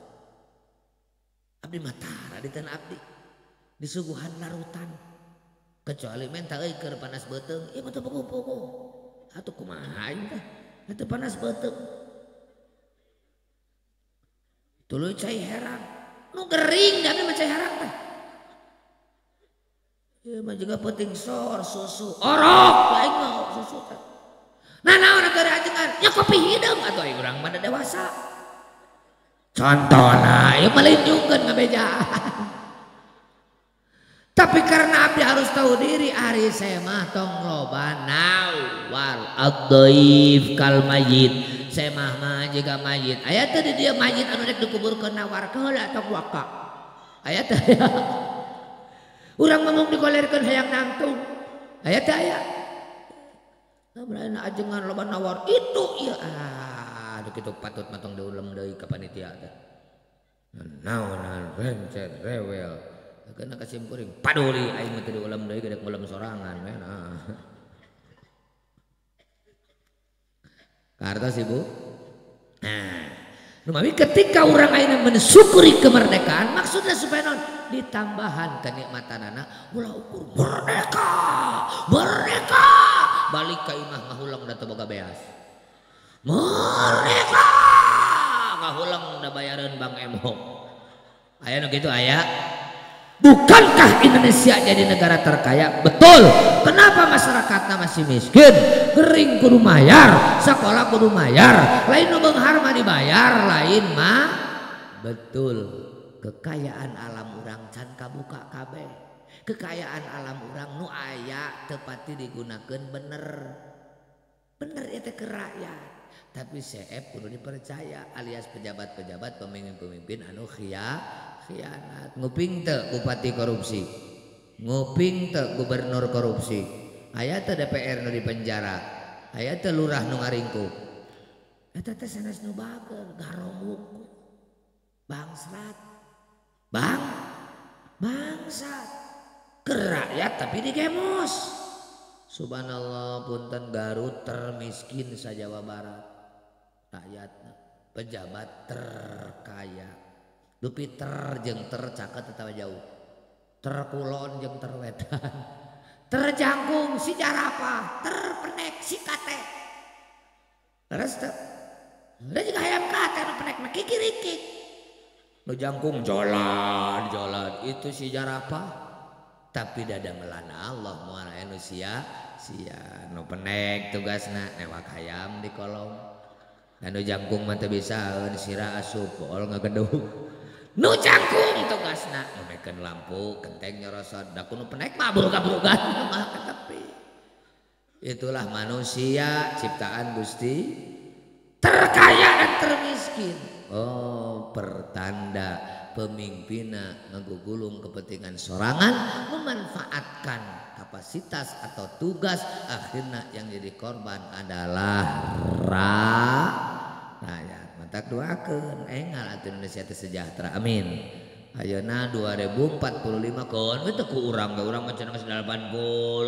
Abdi matara di tanah abdi disuguhan larutan kecuali menta euy keur panas beuteung ieu mah teu pugu-pugu atuh kumaha aing teh atuh panas beuteung tuluy cai herang nu gering da abdi mah cai herang teh ieu mah juga penting sor susu orok aing mah susu teh nah naon atuh ajengan nya kopi hideung atuh aing urang mah dewasa contohna ieu mah lain jungkeun ngabejaan. Tapi karena abdi harus tahu diri, ari saya mah tong loba nawal ad-dhaif kal mayyit. Saya mah jiga mayit. Aya teh di dieu mayit anu rek dikuburkeun nawar heula tong waka. Aya teh aya. Urang ngomong dikolerkeun hayang nangtung. Aya teh aya. Lamun ajengan loba nawar itu ieu aduh kitu patut matong diulem deui ka panitia teh. Naonan rencet rewel. Kena kasih kuring paduli aing mah teu diulam deui gedek ulam sorangan men kartos ibu. Nah numawi ketika orang ayeuna mensyukuri kemerdekaan maksudnya supaya non ditambahan kenikmatanana ulah ukur merdeka balik ka imah ngahulang da teu boga beas merdeka ngahulang da bayareun Bang Emo aya nu kitu aya. Bukankah Indonesia jadi negara terkaya? Betul. Kenapa masyarakatnya masih miskin? Gering kudu mayar, sekolah kudu mayar, lain nu beunghar mah dibayar, lain mah betul. Kekayaan alam urang can kabuka kabeh. Kekayaan alam urang nu aya teu pati digunakeun bener. Bener eta ke rakyat. Tapi CF kudu dipercaya alias pejabat-pejabat pemimpin-pemimpin anu khianat. Nguping teu bupati korupsi, nguping teu gubernur korupsi, aya teu DPR nu dipenjara, aya teu lurah nu ngaringkuk. Eta teh sanes nu bager garobuk bangsat bangsat ke rakyat tapi digemos. Subhanallah punten Garut termiskin sa Jawa Barat rakyatna pejabat terkaya dupi ter jeung tercaket tetawa jauh terkulon jeung terwedan terjangkung si jarapa terpenek si kate terus teh udah juga hayam kate nu penek mah kikirikik nu jangkung jolan itu si jarapa tapi dada melana Allah moal aya nu sia nu penek tugasna newak hayam di kolong dan nu jangkung mah teu bisaeun sira asup pool ngagedug nu jangkung tugasna numekeun lampu genteng nyorosot da nu penek mah buruga-burugan mah ka tepi. Itulah manusia ciptaan Gusti terkaya dan termiskin Oh, pertanda pemimpinna ngagugulung kepentingan sorangan, memanfaatkan kapasitas atau tugas, akhirnya yang jadi korban adalah rakyat. Mantak doakeun engal atuh Indonesia teh sejahtera. Amin. Ayeuna 2045 keun itu ku urang ge urang macam 80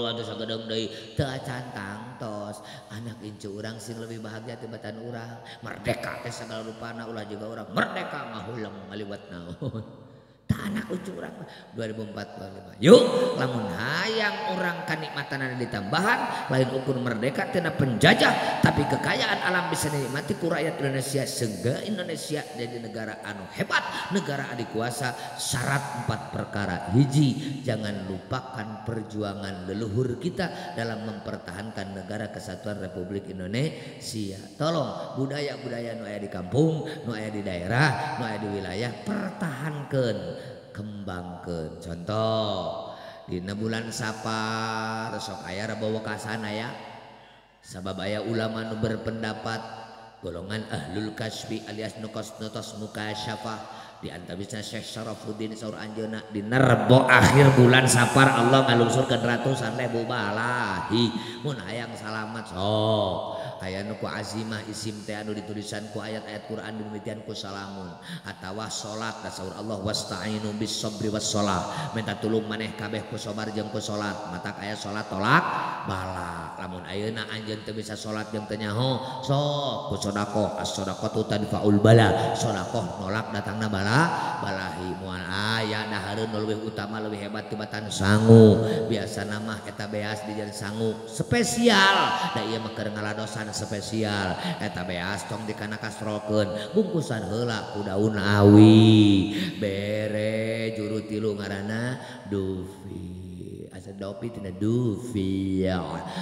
atau sagedeng deui teu acan tangtos anak incu urang sing lebih bahagia tibatan urang merdeka teh sagala rupana ulah juga urang merdeka ngahulang ngaliwat naon tah anak incu urang 2045 yuk lamun hayang urang kanikmatan ditambahan lain ukur merdeka tina penjajah tapi kekayaan alam bisa dinikmati ku rakyat Indonesia sehingga Indonesia jadi negara anu hebat negara adikuasa syarat 4 perkara hiji jangan lupakan perjuangan leluhur kita dalam mempertahankan negara kesatuan Republik Indonesia tolong budaya-budaya nu aya di kampung nu aya di daerah nu aya di wilayah pertahankan kembangkan contoh dina bulan Sapar sok aya bawa kasana ya sabab aya ulama nu berpendapat golongan ahlul kasbi alias nutos mukasyafah di antaranya Syekh Syarafuddin saur anjeuna di nerbo akhir bulan Sapar Allah ngalungsurkeun ratusan ribu balahi mun hayang salamat sok aya nu ku azimah isim teh anu ditulisan ku ayat-ayat Quran dimimitian ku salamun atawa salat da saur Allah wasta'inu bis sabri was shalah minta tulung maneh kabeh ku sabar jeung ku salat matak aya salat tolak bala lamun ayeuna anjeun teu bisa salat jeung teu nyaho sok ku sedekah as-shadaqatu tadfa'ul bala sedekah nolak datangna balahi moal aya dahareun nu leuwih utama leuwih hebat tibatan sangu biasana mah eta beas dijieun sangu spesial da ieu mah keur ngaladosan spesial eta beas tong dikana kastrolkeun bungkusan heula ku daun awi bere juru tilu ngaranna dufi asa dopi tina dufi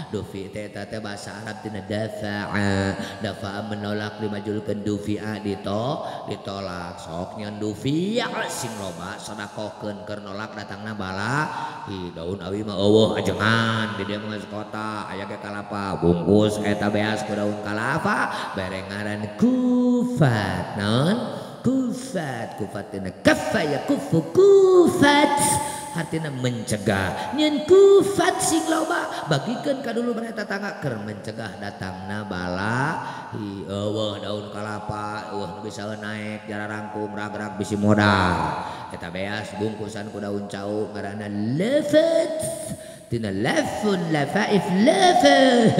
dufi teh eta teh bahasa Arab tina dafa'a menolak dimajulkeun dufi'a ditolak sok nyeun dufi sing loba sedekahkeun keur nolak datangna bala hi daun awi mah eueuh ajengan di dieu mah kota aya ge kalapa bungkus eta beas ku daun kalapa bere ngaran kufat naon kufat tina kaffa ya kufu kufat artinya mencegah nyen kufat sing loba bagikeun ka dulu eta tangga keur mencegah datangna bala hi eueuh daun kalapa eueuh nu bisa naik jara rangkum rag-rag bisi modal eta beas bungkusan ku daun cau ngaranna lafat tina lafun lafaif lafat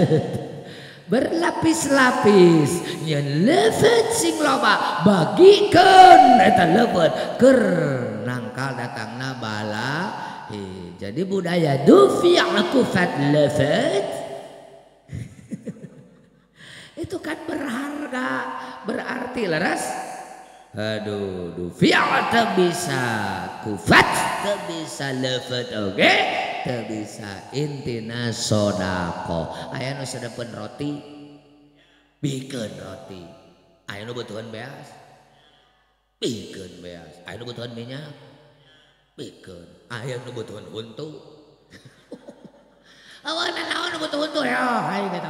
berlapis-lapis nyen lafat sing loba bagikeun eta lafat keur nangkal datangna bala jadi budaya dufi kufat lafat itu kan berharga berarti laras aduh dufi teu bisa kufat teu bisa lafat oge teu bisa intina sodaqah aya nu sedepen roti bikeun roti aya nu butuhan beas bikeun beas aya nu butuhan minyak bikeun aya nu butuhan untu awana naon nu butuh untu ya hai kata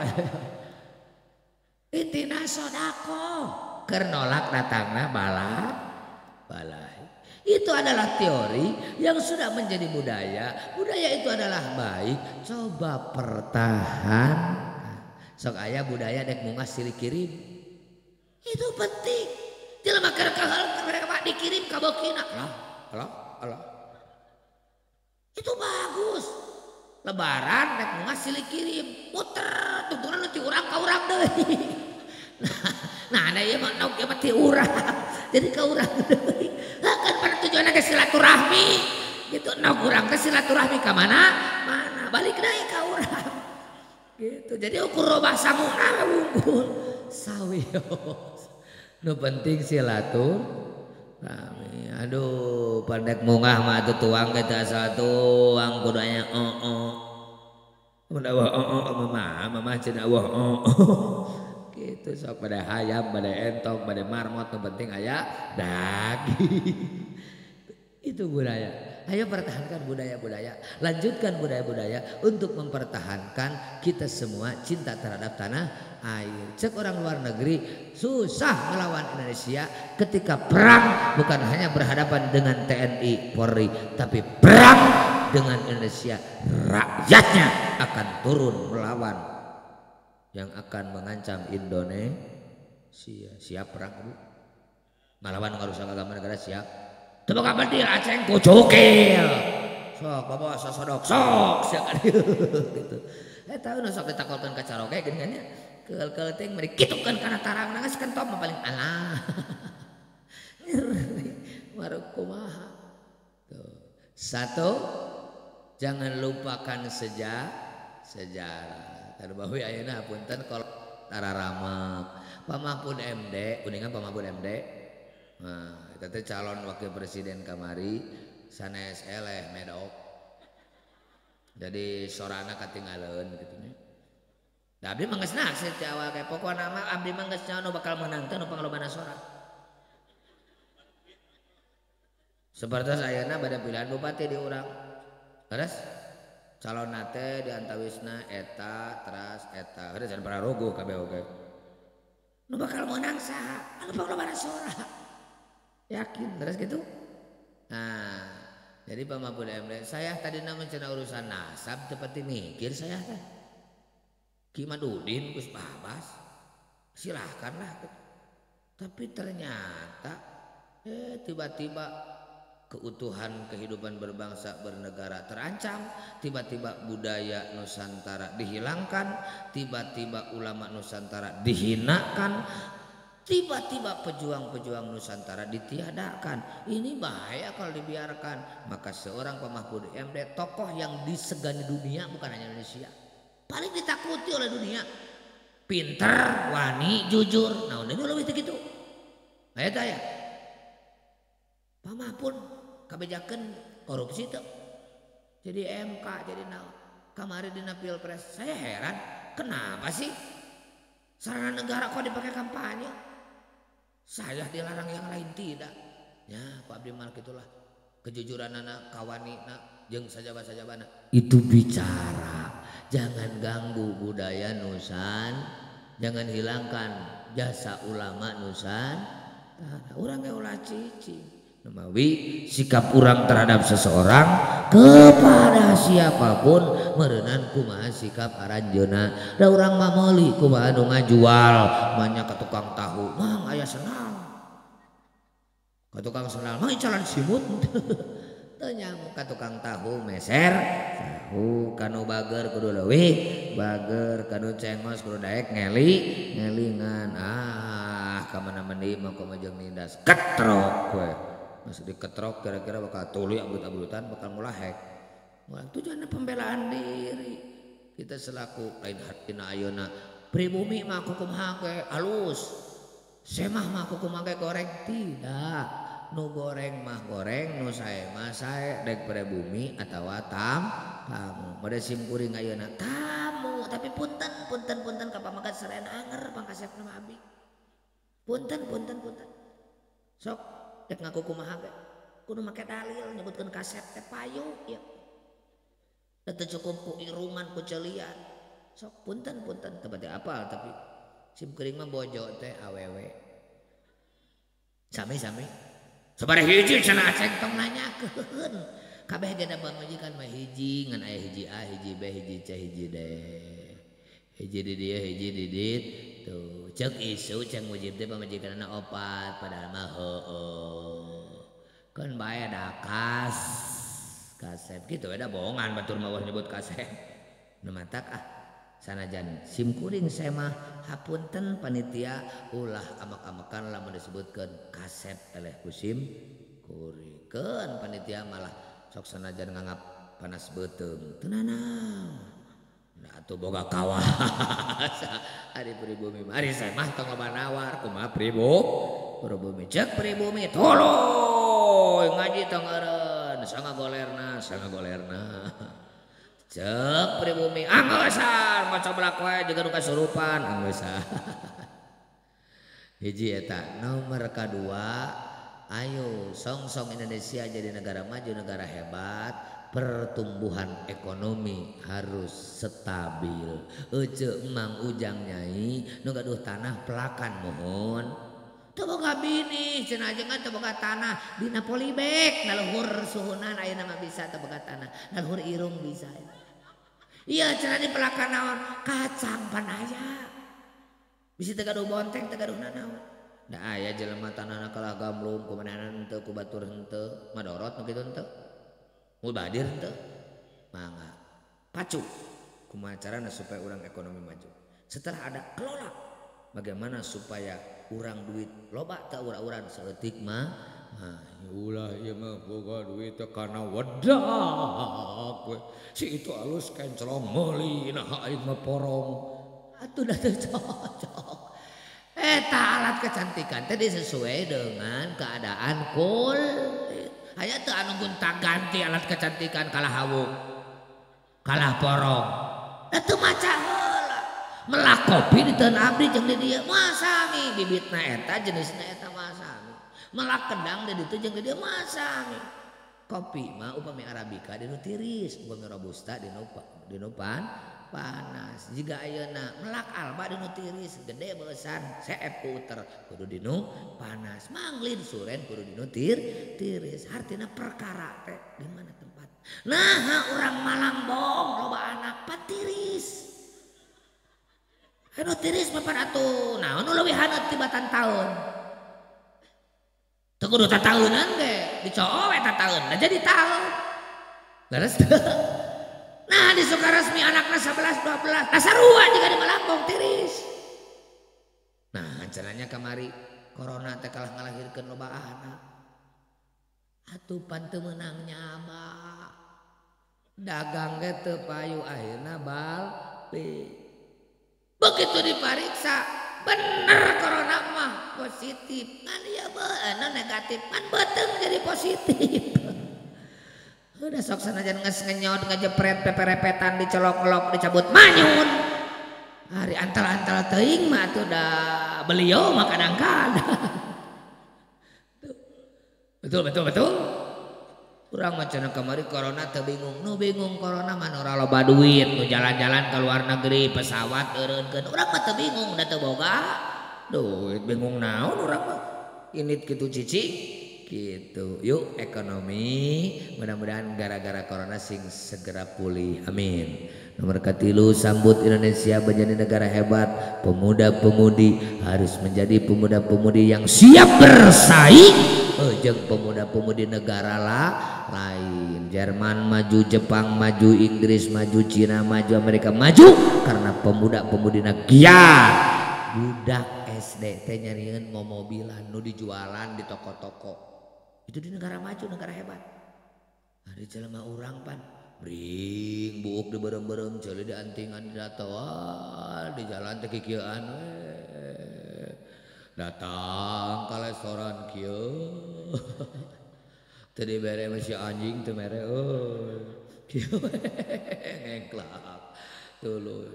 intina sodaqah keur nolak datangna balahi itu adalah teori yang sudah menjadi budaya itu adalah baik coba pertahan sok aya budaya dek mungas silih kirim itu penting jelema keur dikirim ka bokina Allah itu bagus lebaran rek mungas silih kirim muter tuturan ti urang ka urang deui nah ada ieu mah nauk mah ti urang jadi ka urang deui kan pada tujuanna ke silaturahmi gitu nauk urang teh silaturahmi ka mana balik deui ka urang gitu jadi ukur robah samuna unggul sawios nu penting silaturahmi aduh pandek mungah mah atuh tuang kita satu tuang kudanya mama cenah gitu sok pada hayam pada entong pada marmot yang penting aya daging itu budaya Ayo pertahankan budaya-budaya, lanjutkan budaya-budaya untuk mempertahankan kita semua cinta terhadap tanah air. Cek orang luar negeri susah melawan Indonesia ketika perang, bukan hanya berhadapan dengan TNI Polri, tapi perang dengan Indonesia, rakyatnya akan turun melawan yang akan mengancam Indonesia. Siap perang Bu? Melawan ngarusak agama negara siap. Tepuk kapal dia aceng kucukil. Sok bawa sosodok sok siap gitu. Tahu nu sok ditakolkeun ka caroge geuning nya. Keul-keul teh meri kitukeun kana tarang nangis kentom paling alah. Maruk kumaha. Tuh. Satu, jangan lupakan sejarah. Tanu bawi ayeuna punten kalau tararamak. Pamahpun MD, kuningan Pamahpun MD. Nah, itu calon wakil presiden kamari sanes eleh medok. Jadi sorana katinggalan gitu nya. Da abdi mah geus naksir ti awal ge pokona mah abdi mah geus nu bakal menang teh nu pangalobana sora. Seperti ayeuna bade pilihan bupati di urang. Terus calon nate di antawisna eta teras eta. Heureus can pararogo kabeh oge. Nu bakal menang saha? Anu pangalobana sora. Yakin terus gitu. Nah, jadi Pak Mahfud MD, saya tadi mencari urusan nasab seperti mikir saya teh. Ki Madudin Gus Babas, silahkanlah. Tapi ternyata tiba-tiba keutuhan kehidupan berbangsa bernegara terancam, tiba-tiba budaya Nusantara dihilangkan, tiba-tiba ulama Nusantara dihinakan, tiba-tiba pejuang-pejuang Nusantara ditiadakan. Ini bahaya kalau dibiarkan. Maka seorang Pak Mahfud MD, tokoh yang disegani dunia, bukan hanya Indonesia, paling ditakuti oleh dunia. Pinter, wani, jujur. Nah ini lebih begitu. Ayat ya. Pak Mahfud kebijakan korupsi tuh. Jadi MK, jadi kamari dina Pilpres. Saya heran, kenapa sih sarana negara kok dipakai kampanye? Saya dilarang yang lain tidak. Ya Pak Abdi Malik itulah kejujuran anak kawani nak jeung sajaba-sajabana. Itu bicara. Jangan ganggu budaya jangan hilangkan jasa ulama Nusantara. Urang ge ulah cicing. Namawi sikap urang terhadap seseorang kepada siapapun meureunnan kumaha sikap aranjeunna. Da urang mah meuli kumaha nu ngajual banyak ka tukang tahu mang aya senang. Ka tukang senal mah calan simut. Teu nyamuk ka tukang tahu meser tahu kanu bager kudu leuwih, bager kanu cengos kudu daek ngelingan. Ka mana-mani mah kumaha jeung nindas ketrok we. Masih diketrok kira-kira bakal tuli abut-abutan bakal mulahek. Wah, tujuannya pembelaan diri. Kita selaku lain hartina ayeuna pribumi mah kumaha ge alus. Semah mah kumaha ge goreng tidak. Nu goreng mah goreng, nu sae mah sae dek pribumi atawa tamu. Bade simkuring ayeuna tamu, tapi punten ka pamagat seren anger pangkasepna mah abdi. Punten. Sok dek ngaku kumaha ge kudu make dalil nyebutkeun kasep teh payu ya teu cukup ku irungan ku celian sok punten teu bade apal tapi simkuring mah bojo teh awewe sami sabaraha hiji cenah aceng tong nanyakeun kabeh ge da majikan mah hiji ngan aya hiji A hiji B hiji C hiji D hiji di dieu hiji di dit tuh cek isu cek mujib teh pamajikanna opat padahal mah heueuh kan bae da kasep gitu ada bohongan batur mah nyebut kasep nu matak sanajan simkuring saya mah hapunten panitia ulah amak-amakan lamun disebutkeun kasep eleh ku simkuringkeun panitia malah sok sanajan nganggap panas beuteung teu nanaon. Nah atuh boga kawas ari pribumi mari saya mah tong loba kumaha pribumi cek pribumi tuluy ngaji tong eureun sanga golerna cek pribumi angeusan ngocoblak wae jeung nu kasurupan angeusan hiji eta nomor kadua Ayo song-song Indonesia jadi negara maju, negara hebat, pertumbuhan ekonomi harus stabil. Ece emang ujang nyai nu gaduh tanah pelakan mohon. Teu boga bini cenah ajengan teu boga tanah dina polybag naluhur suhunan ayeuna mah bisa teu boga tanah. Naluhur irung bisa. Iya cenah di pelakan naon kacang pan aya. Bisi teu gaduh bonteng teu gaduh nanaon. Da aya jelema tanahna kalah gamlung kumanehan henteu ku batur henteu madorot nu kitu henteu. Mubadir henteu. Mangga pacu kumaha carana supaya urang ekonomi maju. Setelah ada kelola bagaimana supaya urang duit loba teu urang saeutik mah ulah ieu mah boga duit teh kana wedak we. Si itu alus kencelong meuli nah aing mah porong. Atuh da teu cocok. Eta alat kecantikan tadi sesuai dengan keadaan kulit. Hanya teu anu gonta-ganti alat kecantikan kalah hawung, kalah porong. Eta maca heula. Melak kopi di teun abdi jeung di dieu masami bibitna eta jenisna eta masami. Melak kedang di ditu jeung di dieu masami. Kopi mah upami arabica di nu tiris, upami robusta di nu panas. Jika ayeuna melak alba dinu tiris gede beusan seep puter kudu dinu panas manglin suren kudu dinu tiris artina perkara teh di mana tempat nah urang Malang bong loba anak patiris anu tiris mah pan atuh naon nu leuwih haneut tibatan taun teu kudu tataunan ge dicoowe tataun da jadi taun leres teu. Nah di Sukaresmi anaknya 11-12 nasarua juga di Malambong tiris. Nah caranya kamari corona teh kalah ngalahirkeun loba anak. Atuh pan teu meunang nyama. Dagang ge teu payu akhirna balik. Begitu dipariksa bener corona mah positif. Kan ieu beuneu negatif kan beuteung jadi positif. Udah sok sanajan ngenyot ngejepret peperepetan dicolok-colok dicabut manyun hari antal-antal teuing mah tuh da beliau mah kadang-kadang betul urang mah cenah kamari corona teu bingung nu bingung corona mah ora loba duit nu jalan-jalan ke luar negeri pesawat eureunkeun urang mah teu bingung da teu boga duit bingung naon urang mah init kitu cici gitu. Yuk ekonomi mudah-mudahan gara-gara corona sing segera pulih amin. Nomor katilu sambut Indonesia menjadi negara hebat. Pemuda-pemudi harus menjadi pemuda-pemudi yang siap bersaing jeung pemuda-pemudi negara lain. Jerman maju, Jepang maju, Inggris maju, Cina maju, Amerika maju karena pemuda-pemudina giat. Budak SD teh nyarieun mobilan nu dijualan di toko-toko. Itu di negara maju, negara hebat. Ada jelema urang pan, bring buuk di berem-berem, jeli di antingan di datawal, di jalan teh kikieuan we. Datang ka restoran kieu. Teu dibere si anjing teu mere kieu ngengklak. Tuluy.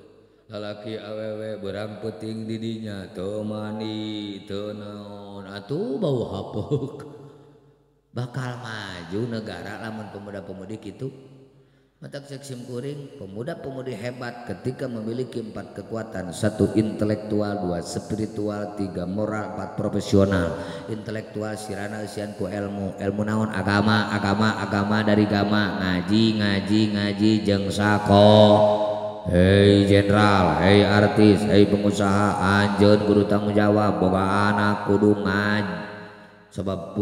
Lalaki awewe berang puting didinya teu mani teu naon atuh bau hapeuk. Bakal maju negara lamun pemuda-pemudi gitu. Matak seksim kuring pemuda-pemudi hebat ketika memiliki 4 kekuatan 1 intelektual 2 spiritual 3 moral 4 profesional. Intelektual sirana eusian ku ilmu naon agama dari gama ngaji jeung sako. Hei jenderal, hei artis, hei pengusaha anjeun kudu tanggung jawab boga anak kudu ngaji. Sebab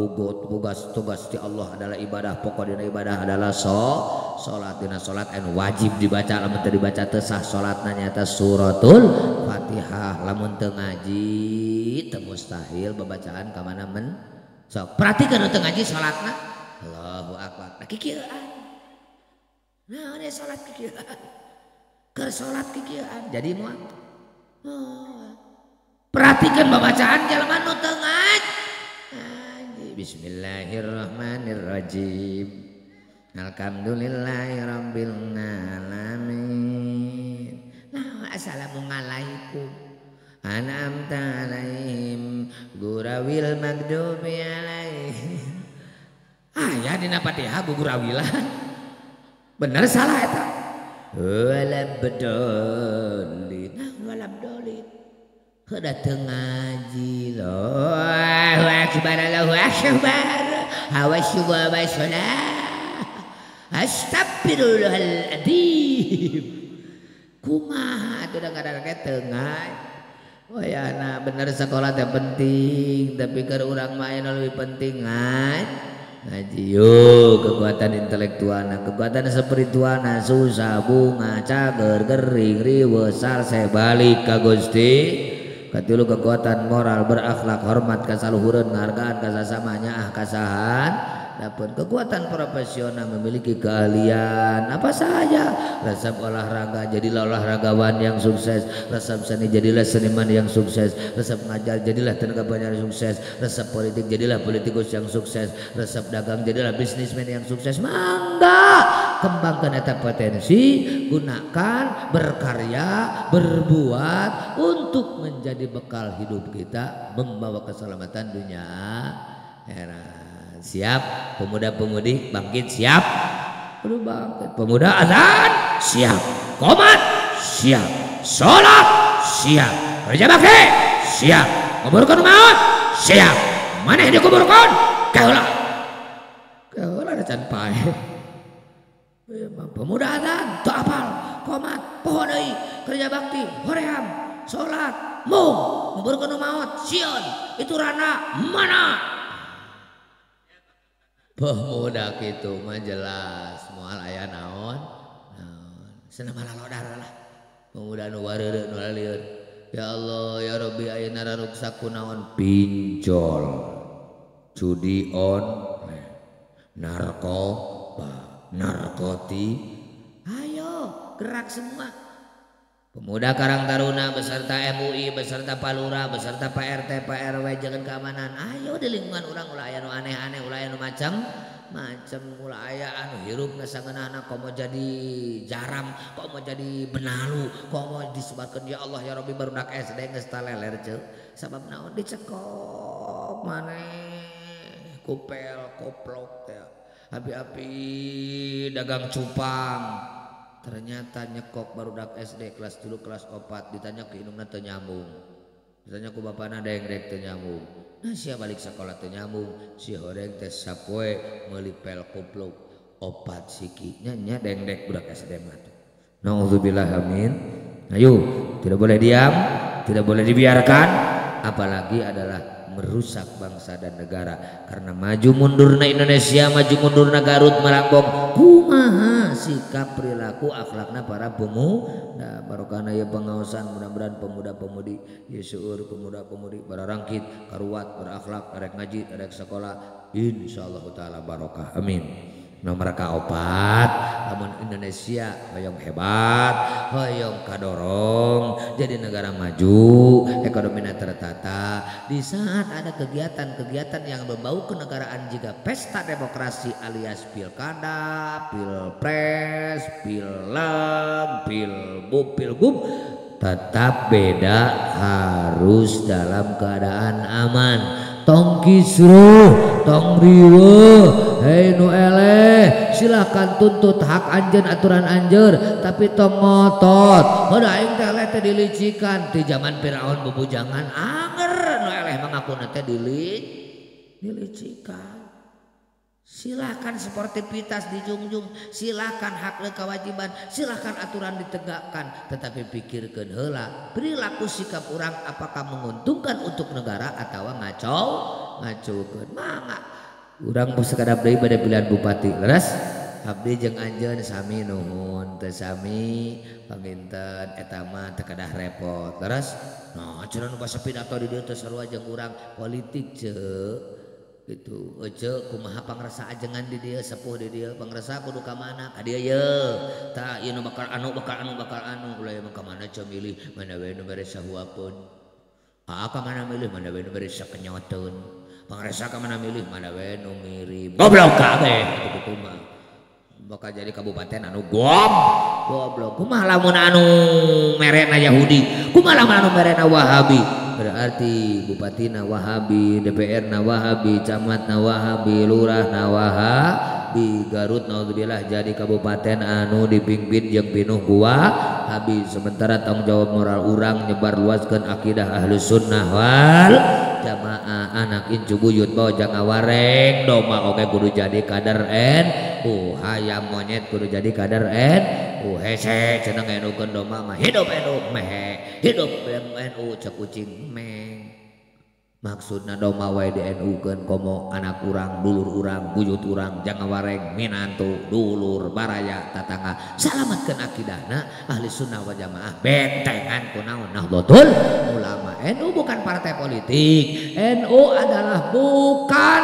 tugas ti Allah adalah ibadah pokok dina ibadah adalah salat dina salat anu wajib dibaca lamun teu dibaca teu sah salatna nyaeta suratul Fatihah lamun teu ngaji teu mustahil babacaan ka mana men sok perhatikeun teu ngaji salatna Allahu akbar kikieuan naon ya salat kikieuan keur salat kikieuan jadi moal perhatikan babacaan jelema nu teu ngaji. Bismillahirrahmanirrahim. Alhamdulillahirabbil alamin. Nah, assalamualaikum. an'amta 'alaihim gurawil maghdubi 'alaihim. Aya dina Fatihah gugurawilan. Bener salah eta? Walabdolin. Walabdolin. Heuda teu ngaji loh. Allahu akbar Allahu akbar. Hawasyuba basalah. Astagfirullahaladzim. Kumaha atuh da ngadarake teu ngaji. Wayana bener sekolah teh penting, tapi keur urang mah aya leuwih penting ngaji. Yo kekuatan intelektualna, kekuatan spiritualna susah bunga cager gering riweuh salse balik ka Gusti. Katilu kekuatan moral berakhlak hormat ka saluhureun nghargaan ka sasama nyaah kasahan. Dapun kekuatan profesional memiliki keahlian apa saja. Resep olahraga jadilah olahragawan yang sukses. Resep seni jadilah seniman yang sukses. Resep ngajar jadilah tenaga pengajar yang sukses. Resep politik jadilah politikus yang sukses. Resep dagang jadilah bisnismen yang sukses. Mangga kembangkan eta potensi, gunakan, berkarya, berbuat untuk menjadi bekal hidup kita, membawa keselamatan dunia akhirat. Siap pemuda-pemudi bangkit siap. Udah bangkit pemuda azan siap. Qomat siap. Sholat siap. Kerja bakti siap. Kuburkan maut siap. Maneh dikuburkan kaula. Kaula ada can pae. Pemuda azan teu apal. Qomat poho deui. Kerja bakti hoream. Sholat mung. Kuburkan maut sieun. Itu rana mana? Pemuda kitu mah jelas moal aya naon cenah malah lodar lah pemuda nu wareureuh nu lieur. Ya Allah ya Rabbi ayeuna raruksa kunaon pinjol judi online narkoba narkotik. Ayo gerak semua pemuda Karang Taruna beserta MUI beserta Palura beserta Pak RT Pak RW jangan keamanan. Ayo di lingkungan urang ulah aya nu aneh-aneh ulah aya nu macam ulah aya anu hirupna sangeunahna kok mau jadi jaram kok mau jadi benalu kok mau disebutkeun ya Allah ya Rabbi barudak SD geus taleler ceuk sabab naon dicekok maneh kupel koplok teh api-api dagang cupang. Ternyata nyekok barudak SD kelas 3 kelas 4 ditanya ke indungna teu nyambung. Ditanya ku bapana deng-deng teu nyambung. Nah sia balik sekolah teu nyambung. Si horeng teh sapoe meuli pel kupluk opat siki nya deng-deng budak SD mah. Nauzubillah amin. Ayo tidak boleh diam, tidak boleh dibiarkan apalagi adalah merusak bangsa dan negara karena maju mundurna Indonesia maju mundurna Garut Malangbong kumaha sikap perilaku akhlakna para pemuda barokahna ya pengaosan mudah-mudahan pemuda-pemudi ya seueur pemuda-pemudi bararangkit karuat berakhlak arek ngaji arek sekolah insyaallah taala barokah amin. Nomor kaopat lamun Indonesia hoyong hebat hoyong kadorong jadi negara maju ekonominya tertata di saat ada kegiatan-kegiatan yang berbau kenegaraan jika pesta demokrasi alias pilkada pilpres pileg pilgub tetap beda harus dalam keadaan aman. Tong kisruh, tong riweuh, hei nu eleh, silakan tuntut hak anjeun aturan anjeur, tapi tong ngotot. Heuh aing teh eleh teh dilicikan di zaman Firaun bebujangan anger nu eleh mangakuna teh dilicikan. Silakan sportivitas dijunjung, silakan hak dan kewajiban, silakan aturan ditegakkan, tetapi pikirkan heula perilaku sikap orang apakah menguntungkan untuk negara atau ngacaukeun mangga. Urang sekadap deui bade pilihan bupati leres abdi jeung anjeun sami nuhun teu sami paminten eta mah teu kadah repot leres. Nah cenah nu basa pidato di dieu teh sarua jeung urang politik ceuk gitu ece kumaha pangresa ajengan di dia sepuh di dia pangresa kudu ka mana ka dieu ye tah ieu nu bakal anu ulah mah ka mana ca milih mana we nu beres sahuapeun ka mana milih mana we nu beres sakenyoteun pangresa ka mana milih mana we nu mirip goblok kabeh kitu mah bakal jadi kabupaten anu goblok. Kumaha lamun anu merena Yahudi, kumaha lamun anu merena Wahabi. Berarti bupatina Wahabi, DPR na Wahabi, camat na Wahabi, lurah na Wahabi. Garut naudzubillah jadi kabupaten anu dipimpin jeung pinuh gua Wahabi. Sementara tanggung jawab moral urang nyebar luaskeun akidah Ahlus Sunnah wal Jamaah. Anak incu buyut bawa jangan wareng doma oke kudu jadi kader hayam monyet kudu jadi kader hese cenah NU-keun doma mah hidup NU meh hidup NU cek kucing meh. Maksudna doma wae di NU-keun komo anak urang dulur urang buyut urang jangan wareng minantu dulur baraya tatangga salametkeun akidahna ahli sunnah wal jamaah bentengan ku naon Nahdlatul Ulama. NU bukan partai politik, NU adalah bukan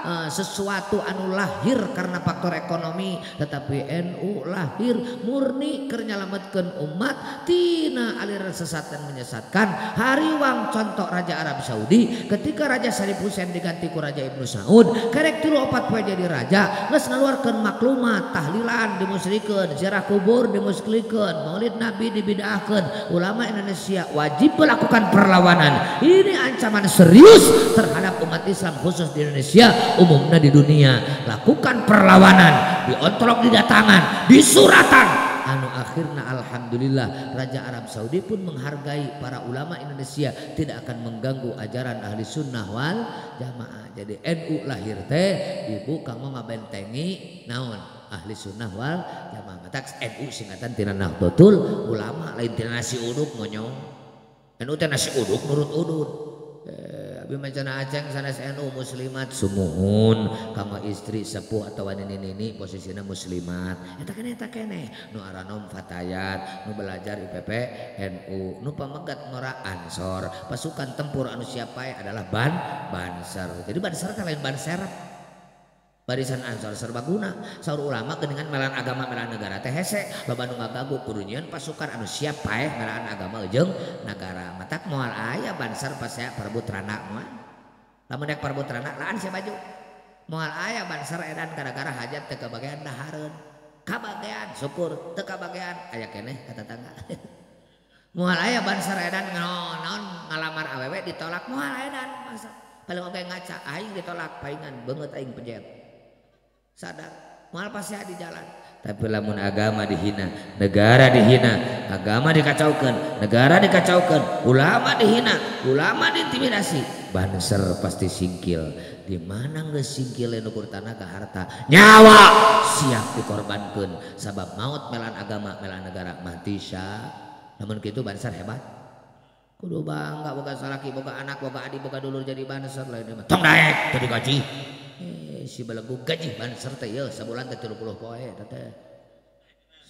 sesuatu anu lahir karena faktor ekonomi, tetapi NU lahir murni keur nyalametkeun umat tina aliran sesat dan menyesatkan. Hariwang contoh Raja Arab Saudi ketika Raja Sharif Hussein diganti ku Raja Ibnu Saud karek 3-4 poe jadi raja geus ngaluarkeun maklumat tahlilan dimusyrikeun, ziarah kubur dimusyrikeun, maulid nabi dibid'ahkeun. Ulama Indonesia wajib melakukan perlawanan. Ini ancaman serius terhadap umat Islam khusus di Indonesia, umumnya di dunia. Lakukan perlawanan, diontrok di datangan, di suratan. Anu akhirna alhamdulillah Raja Arab Saudi pun menghargai para ulama Indonesia, tidak akan mengganggu ajaran ahli sunnah wal jamaah. Jadi NU lahir teh ibu kamu ngabentengi naon ahli sunnah wal jamaah. Matak NU singkatan tina Nahdlatul Ulama, lain tina nasi uduk monyong. NU teh nasi uduk nurut udut. Abi macana aceng sanes NU muslimat sumuhun kama istri sepuh atau nini posisinya muslimat eta kene nu aranom fatayat nu belajar IPP NU nu pamegat ngora Ansor pasukan tempur anu siapae adalah Banser. Jadi Banser teh lain Banser barisan Ansor serbaguna. Saur ulama geuningan melan agama melan negara teh hese loba nu ngagagu kudu nyieun pasukan anu siap paeh melan agama jeung nagara. Matak moal aya Banser pas saya perbutrana moal lamun dek perbutrana laan sia baju moal aya Banser edan gara-gara hajat teu kabagean dahareun kabagean syukur teu kabagean aya keneh ka tetangga. Moal aya Banser edan naon ngalamar awewe ditolak moal edan masa kalau oge ngaca aing ditolak paingan beungeut aing pejet sadar moal pasti di jalan. Tapi lamun agama dihina, negara dihina, agama dikacaukan, negara dikacaukan, ulama dihina, ulama diintimidasi, Banser pasti singkil. Di mana geus singkil nukur tanah ka harta, nyawa siap dikorbankeun sabab maut melan agama melan negara mati sya. Namun kitu Banser hebat. Kudu bangga boga salaki, boga anak, boga adik, boga dulur jadi Banser lain mah. Tong daek teu digaji. Si belegu gaji Banser teh yeuh sabulan teh 30 poe teh.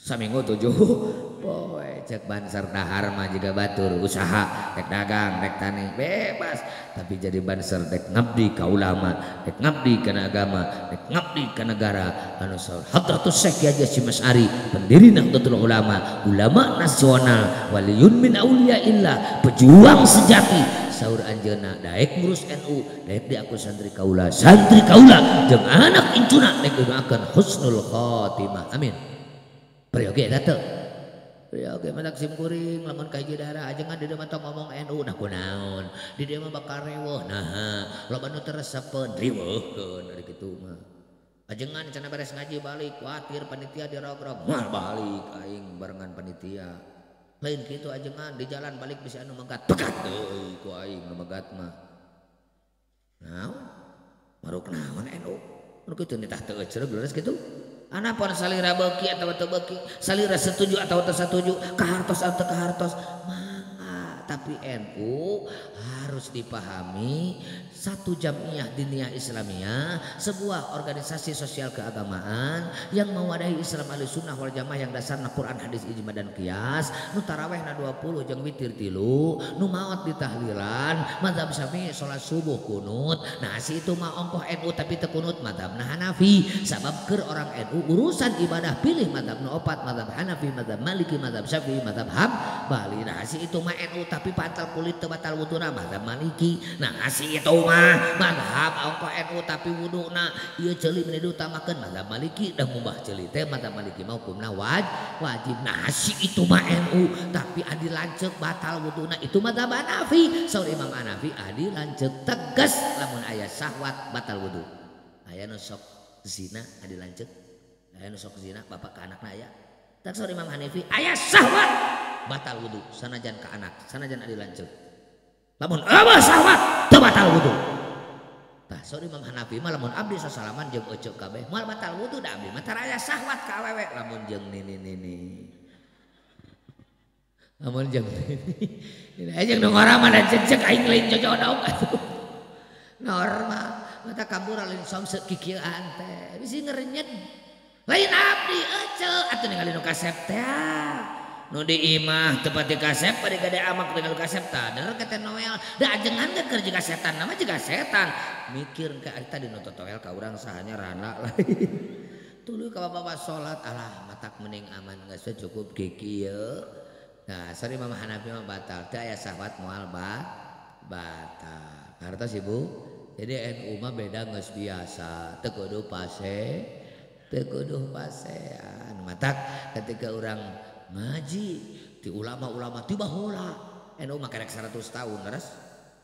Saminggu 7 poe cek Banser dahar mah jiga batur usaha rek dagang rek tani bebas, tapi jadi Banser rek ngabdi ka ulama, rek ngabdi ka agama, rek ngabdi ka negara. Anu saur Hadratus Syekh Yahya Syimashari pendiri Nahdlatul Ulama, ulama nasional, waliyun min auliyaillah, pejuang sejati. Saur anjeuna daek ngurus NU, daek diaku santri kaula jeung anak incuna daek doakeun husnul khotimah. Amin. Perioge eta teu. Perioge matak simkuring lamun ka hiji daerah ajengan di dieu mah tong ngomong NU nah kunaon. Di dieu mah bakal reweuh. Nah, loba nu teu resepeun riweuhkeun ari kitu mah. Ajengan cenah beres ngaji balik kuatir panitia dirogrog. Moal balik aing barengan panitia. Lain gitu ajengan di jalan balik bisa anu megat pegat deui ku aing nu megat mah. Naon? Maruk naon NU? Nu kitu nitah teu eceureuh leres kitu. Anapun salira beuki atawa teu beuki, salira setuju atawa teu setuju, kahartos atawa teu kahartos, mangga. Tapi NU harus dipahami satu jamiah diniyah Islamiyah, sebuah organisasi sosial keagamaan yang mewadahi Islam ahli sunnah wal jamaah yang dasarna Quran hadis ijma dan qiyas, nu tarawehna 20 jeung witir 3, nu maot di tahlilan, mazhab Syafi'i salat subuh kunut. Nah si itu mah ongkoh NU tapi teu kunut mazhabna Hanafi. Sabab keur orang NU urusan ibadah pilih mazhab nu opat, mazhab Hanafi, mazhab Maliki, mazhab Syafi'i, mazhab Hambali. Nah si itu mah NU tapi tapi pantal kulit teu batal wuduna mazhab Maliki. Nah asih itu mah mazhab ongko NU tapi wuduna ieu ceuli meni diutamakeun mazhab Maliki da ngubah ceuli teh mazhab Maliki mah hukumna wajib. Nah asih itu mah NU tapi adi lanceuk batal wuduna itu mazhab Hanafi. Saur Imam Hanafi adi lanceuk tegas lamun aya syahwat batal wudu. Aya nu sok zina adi lanceuk. Aya nu sok zina bapak ka anakna aya. Tak saur Imam Hanafi aya syahwat batal wudu sanajan ka anak sanajan adi lanceuk. Lamun eueuh syahwat teu batal wudu. Tah saur Imam Hanafi mah lamun abdi sasalaman jeung eceuk kabeh moal batal wudu da abdi mah tara aya syahwat ka awewe lamun jeung nini. Lamun jeung nini. Jeung nu ngora mah da cecek aing lain cocodong atuh. Normal mata kabur lain somse kikieuan teh bisi ngerenyet. Lain abdi eceuk atuh ningali nu kasep teh. Nu di imah tempat di kasep pada gade amak dengan kasep tader kata Noel da ajengan ge keur jiga setan nama jiga setan mikir ke eta di nu totoel ka urang sahanya rana lain tuluy ka bapak salat alah matak mending aman geus cukup kiki ieu. Nah sari Imam Hanafi mah batal teu aya syahwat moal batal hartos ibu. Jadi NU mah beda geus biasa teu kudu pasean matak ketika urang ngaji ti ulama-ulama tiba heula NU mah karek 100 tahun leres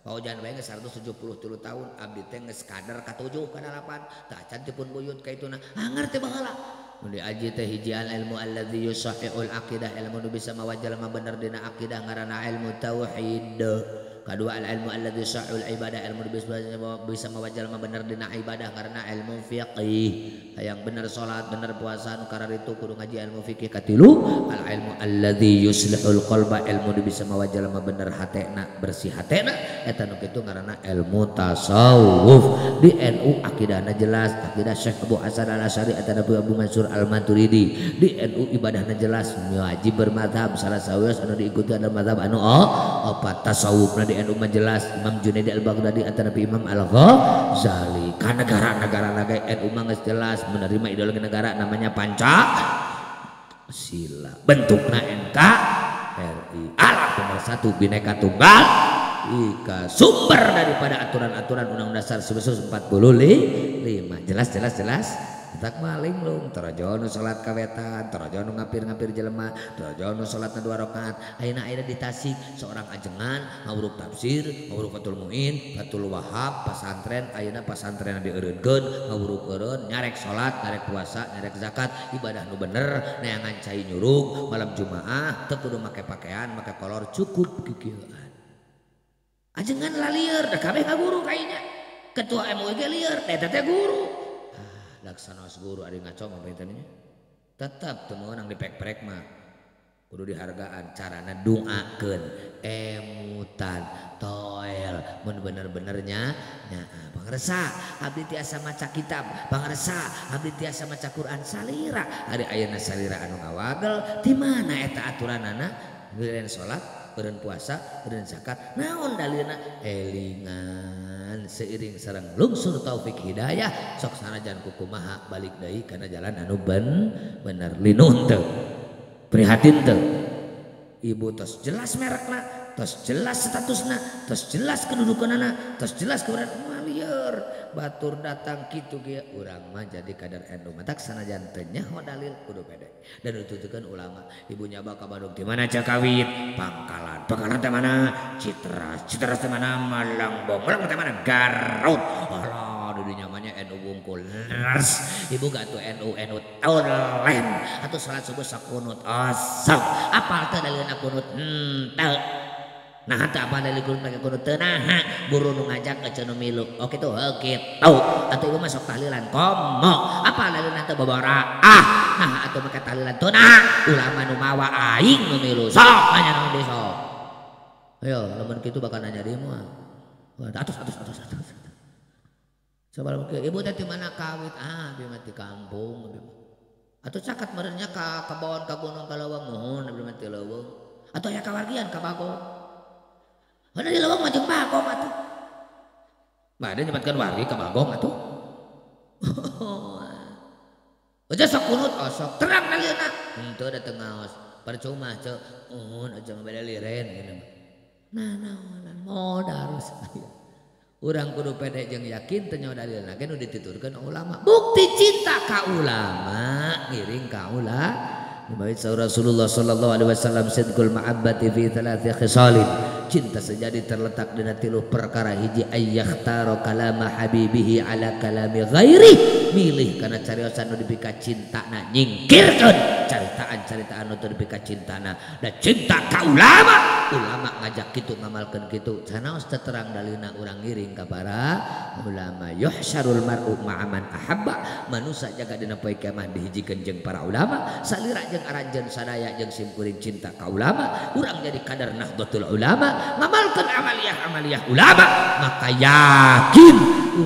paujan bae geus 173 tahun abdi teh geus kader ka 7 ka 8 tah can pun buyut ka ituna ngarti baheula mun diaji teh hiji ilmu alladzi yusahihul aqidah ilmu nu bisa mawajal mah bener dina aqidah ngaranna ilmu tauhid. Kedua ilmu alladzi yusahihul ibadah ilmu bisa mawajal mah bener dina ibadah karena ilmu fiqih yang bener salat bener puasa nu karar itu kudu ngaji ilmu fikih. Katilu al ilmu alladzi yuslihul qalba ilmu bisa mawajal mah bener hatena bersih hatena eta nu kitu ngaranna ilmu tasawuf. Di NU akidahna jelas akidah Syekh Abu Hasan Al-Asy'ari atawa Abu Mansur Al-Maturidi. Di NU ibadahna jelas wajib bermadzhab salah sawios anu diikuti adalah madzhab anu opat tasawufna di NU mah jelas Imam Junaidi Al-Baghdadi atawa Imam Al-Ghazali. Ka negara-negara NU mah geus jelas menerima ideologi negara namanya Pancasila. Bentukna NKRI. Alat nomor 1 Bhinneka Tunggal Ika sumber daripada aturan-aturan Undang-Undang Dasar 1945. Jelas. Tak maling lung tarajo nu salat kawetan tarajo nu ngapir-ngapir jelema tarajo nu salatna 2 rakaat. Ayeuna di Tasik seorang ajengan ngawuruk tafsir ngawuruk Fathul Muin Fathul Wahab pasantren ayeuna pasantren dieureunkeun ngawuruk-eureun nyarek salat nyarek puasa nyarek zakat ibadah nu bener neangan cai nyurug malam Jumaah teu kudu make pakaian make kolor cukup kikieuan. Ajengan lalieur da kabeh ngaguru kayaknya ketua MUI ge lieur eta teh guru. Laksana guru ada ngaco mah pentingnya tetap teu meunang dipek-pek mah kudu dihargaan carana doakeun emutan toel mun bener-benernya nya pangresa abdi tiasa maca kitab pangresa abdi tiasa maca Quran salira ari ayeuna salira anu ngawagel di mana eta aturanana eureun salat eureun puasa eureun zakat naon dalilna elingan seiring sareng lungsur taufik hidayah sok sanajan kukumaha balik deui kana jalan anu bener linuh teu prihatin teu ibu tos jelas merekna tos jelas statusna tos jelas kedudukanana tos jelas keberadaan lieur batur datang kitu ge urang mah jadi kader NU matak sanajan teu nyaho dalil kudu pede dan dituturkeun ulama ibunya baka Bandung di mana Cakawit Pangkalan teh mana Citras teh mana Malangbong teh mana Garut alah di namanya NU wungkul ibu gak tuh NU tahun lain atau salat subuh sakunut asal apal teh dalilna kunut teu. Nah teu apa dari kunut make kunut teu nah guru nu ngajak ke cenah milu oke tuh kitu atuh ieu mah sok tahlilan komo apa dalilna teu babaraah nah atuh make tahlilan teu nah ulama nu mawa aing nu milu sok nanya naon deui sok ayo lamun kitu bakal nanya deui moal atus coba mungkin ibu teh di mana kawit abi mah di kampung atuh cakat merenya ka bawon ka gunung ka leuweung mohon abi mah ti leuweung atuh aya kawargian ka Bagong. Ada di leuweung mah jeung Bagong atuh. Bade nyebatkeun wargi ka Bagong atuh. Aja sok kunut sok terang dalilna. Henteu da teu ngaos. Percuma ceu aja mah beda liren gini mah. modal saya. Urang kudu pede jeung yakin teu nyaho dalilna ge nu dituturkeun ulama. Bukti cinta ka ulama ngiring ka ulama. Baik Rasulullah sallallahu alaihi wasallam sidqul ma'abbati fi thalathi khisalin. Cinta sejati terletak dina tilu perkara. Hiji ayyakhtara kalama habibihi ala kalami ghairi. Milih kana cariosan nu dipika cintana, nyingkirkeun caritaan-caritaan nu teu dipika cintana. Da cinta ka ulama, ulama ngajak kitu ngamalkeun kitu. Sanaos teu terang dalilna urang ngiring ka para ulama. Yuhsyarul mar'u ma'aman ahabba. Manusia jaga dina poe kiamat dihijikeun jeung para ulama. Salira jeung aranjeun sadaya jeung simkuring cinta ka ulama. Urang jadi kadar nahdlatul ulama, ngamalkeun amaliyah ulama, maka yakin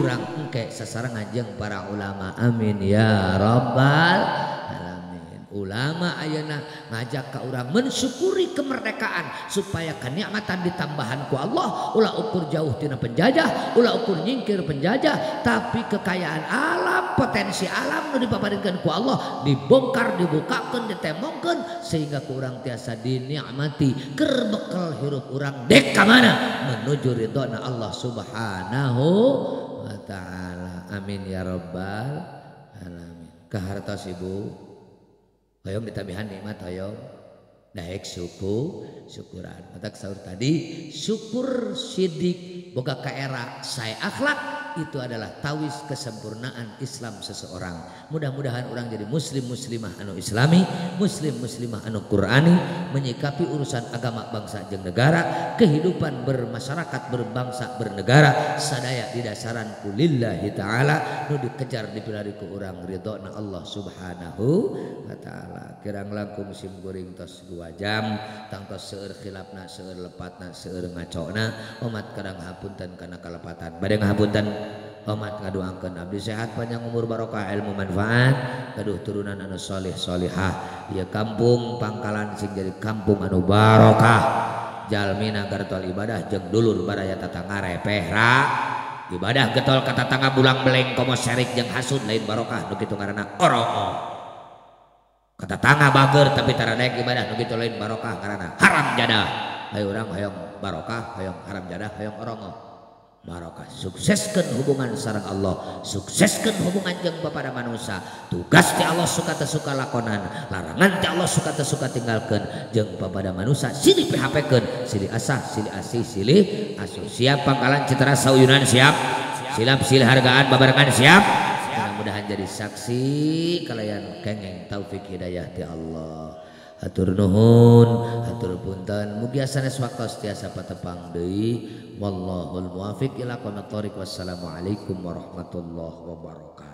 urang engke sasarangan jeung para ulama. Amin ya rabbal alamin. Ulama ayeuna ngajak ka urang mensyukuri kemerdekaan supaya kenikmatan ditambahan ku Allah. Ulah ukur jauh tina penjajah, ulah ukur nyingkir penjajah, tapi kekayaan alam, potensi alam nu dipaparikeun ku Allah dibongkar, dibukakeun, ditemongkeun sehingga ku urang tiasa dinikmati. Keur bekel hirup urang dek ka mana? Menuju ridhona Allah Subhanahu wa taala. Amin ya rabbal alamin. Kahartos Ibu hoyong ditabihan nikmat hoyong daek syukuran. Matak sahur tadi syukur sidik boga kaera sae akhlak itu adalah tawis kesempurnaan Islam seseorang. Mudah-mudahan orang jadi muslim muslimah anu islami, muslim muslimah anu qur'ani, menyikapi urusan agama bangsa jeung negara, kehidupan bermasyarakat berbangsa bernegara sadaya didasaran ku lillahi taala nu dikejar dipilari ku urang ridhona Allah Subhanahu wa taala. Kirang langkung sim goreng tos 2 jam tangtos seueur khilafna, seueur lepatna, seueur ngacona. Umat kadang hapunten kana kalepatan. Bade ngahapunten umat ngadoakeun abdi sehat panjang umur barokah ilmu manfaat gaduh turunan anu saleh salihah. Ieu kampung Pangkalan sing jadi kampung anu barokah. Jalmina gartol ibadah jeung dulur baraya tatangga repeh ra. Ibadah getol ka tatangga bulang beleng komo syarik jeung hasud lain barokah nu kitu ngaranna oromo. Kata tangga bager tapi taradaek ibadah nu kitu lain barokah karena haram jadah. Hayu urang hoyong barokah, hoyong haram jadah, hoyong orongo. Barokah sukseskeun hubungan sareng Allah, sukseskeun hubungan jeung bapada manusia. Tugas ti Allah suka teu suka lakonan, larangan ti Allah suka teu suka tinggalkeun jeung bapada manusia silih PHP-keun, silih asah, silih asih, silih asuh. Siap Pangkalan Citra sauyunan siap. Silap silih hargaan babarengan siap. Mudah-mudahan jadi saksi kalayan kengeng taufik hidayah ti Allah. Hatur nuhun, hatur punten. Mugi sanes waktos tiasa patepang deui. Wallahul muwaffiq ila aqwamit thoriq. Wassalamualaikum warahmatullahi wabarakatuh.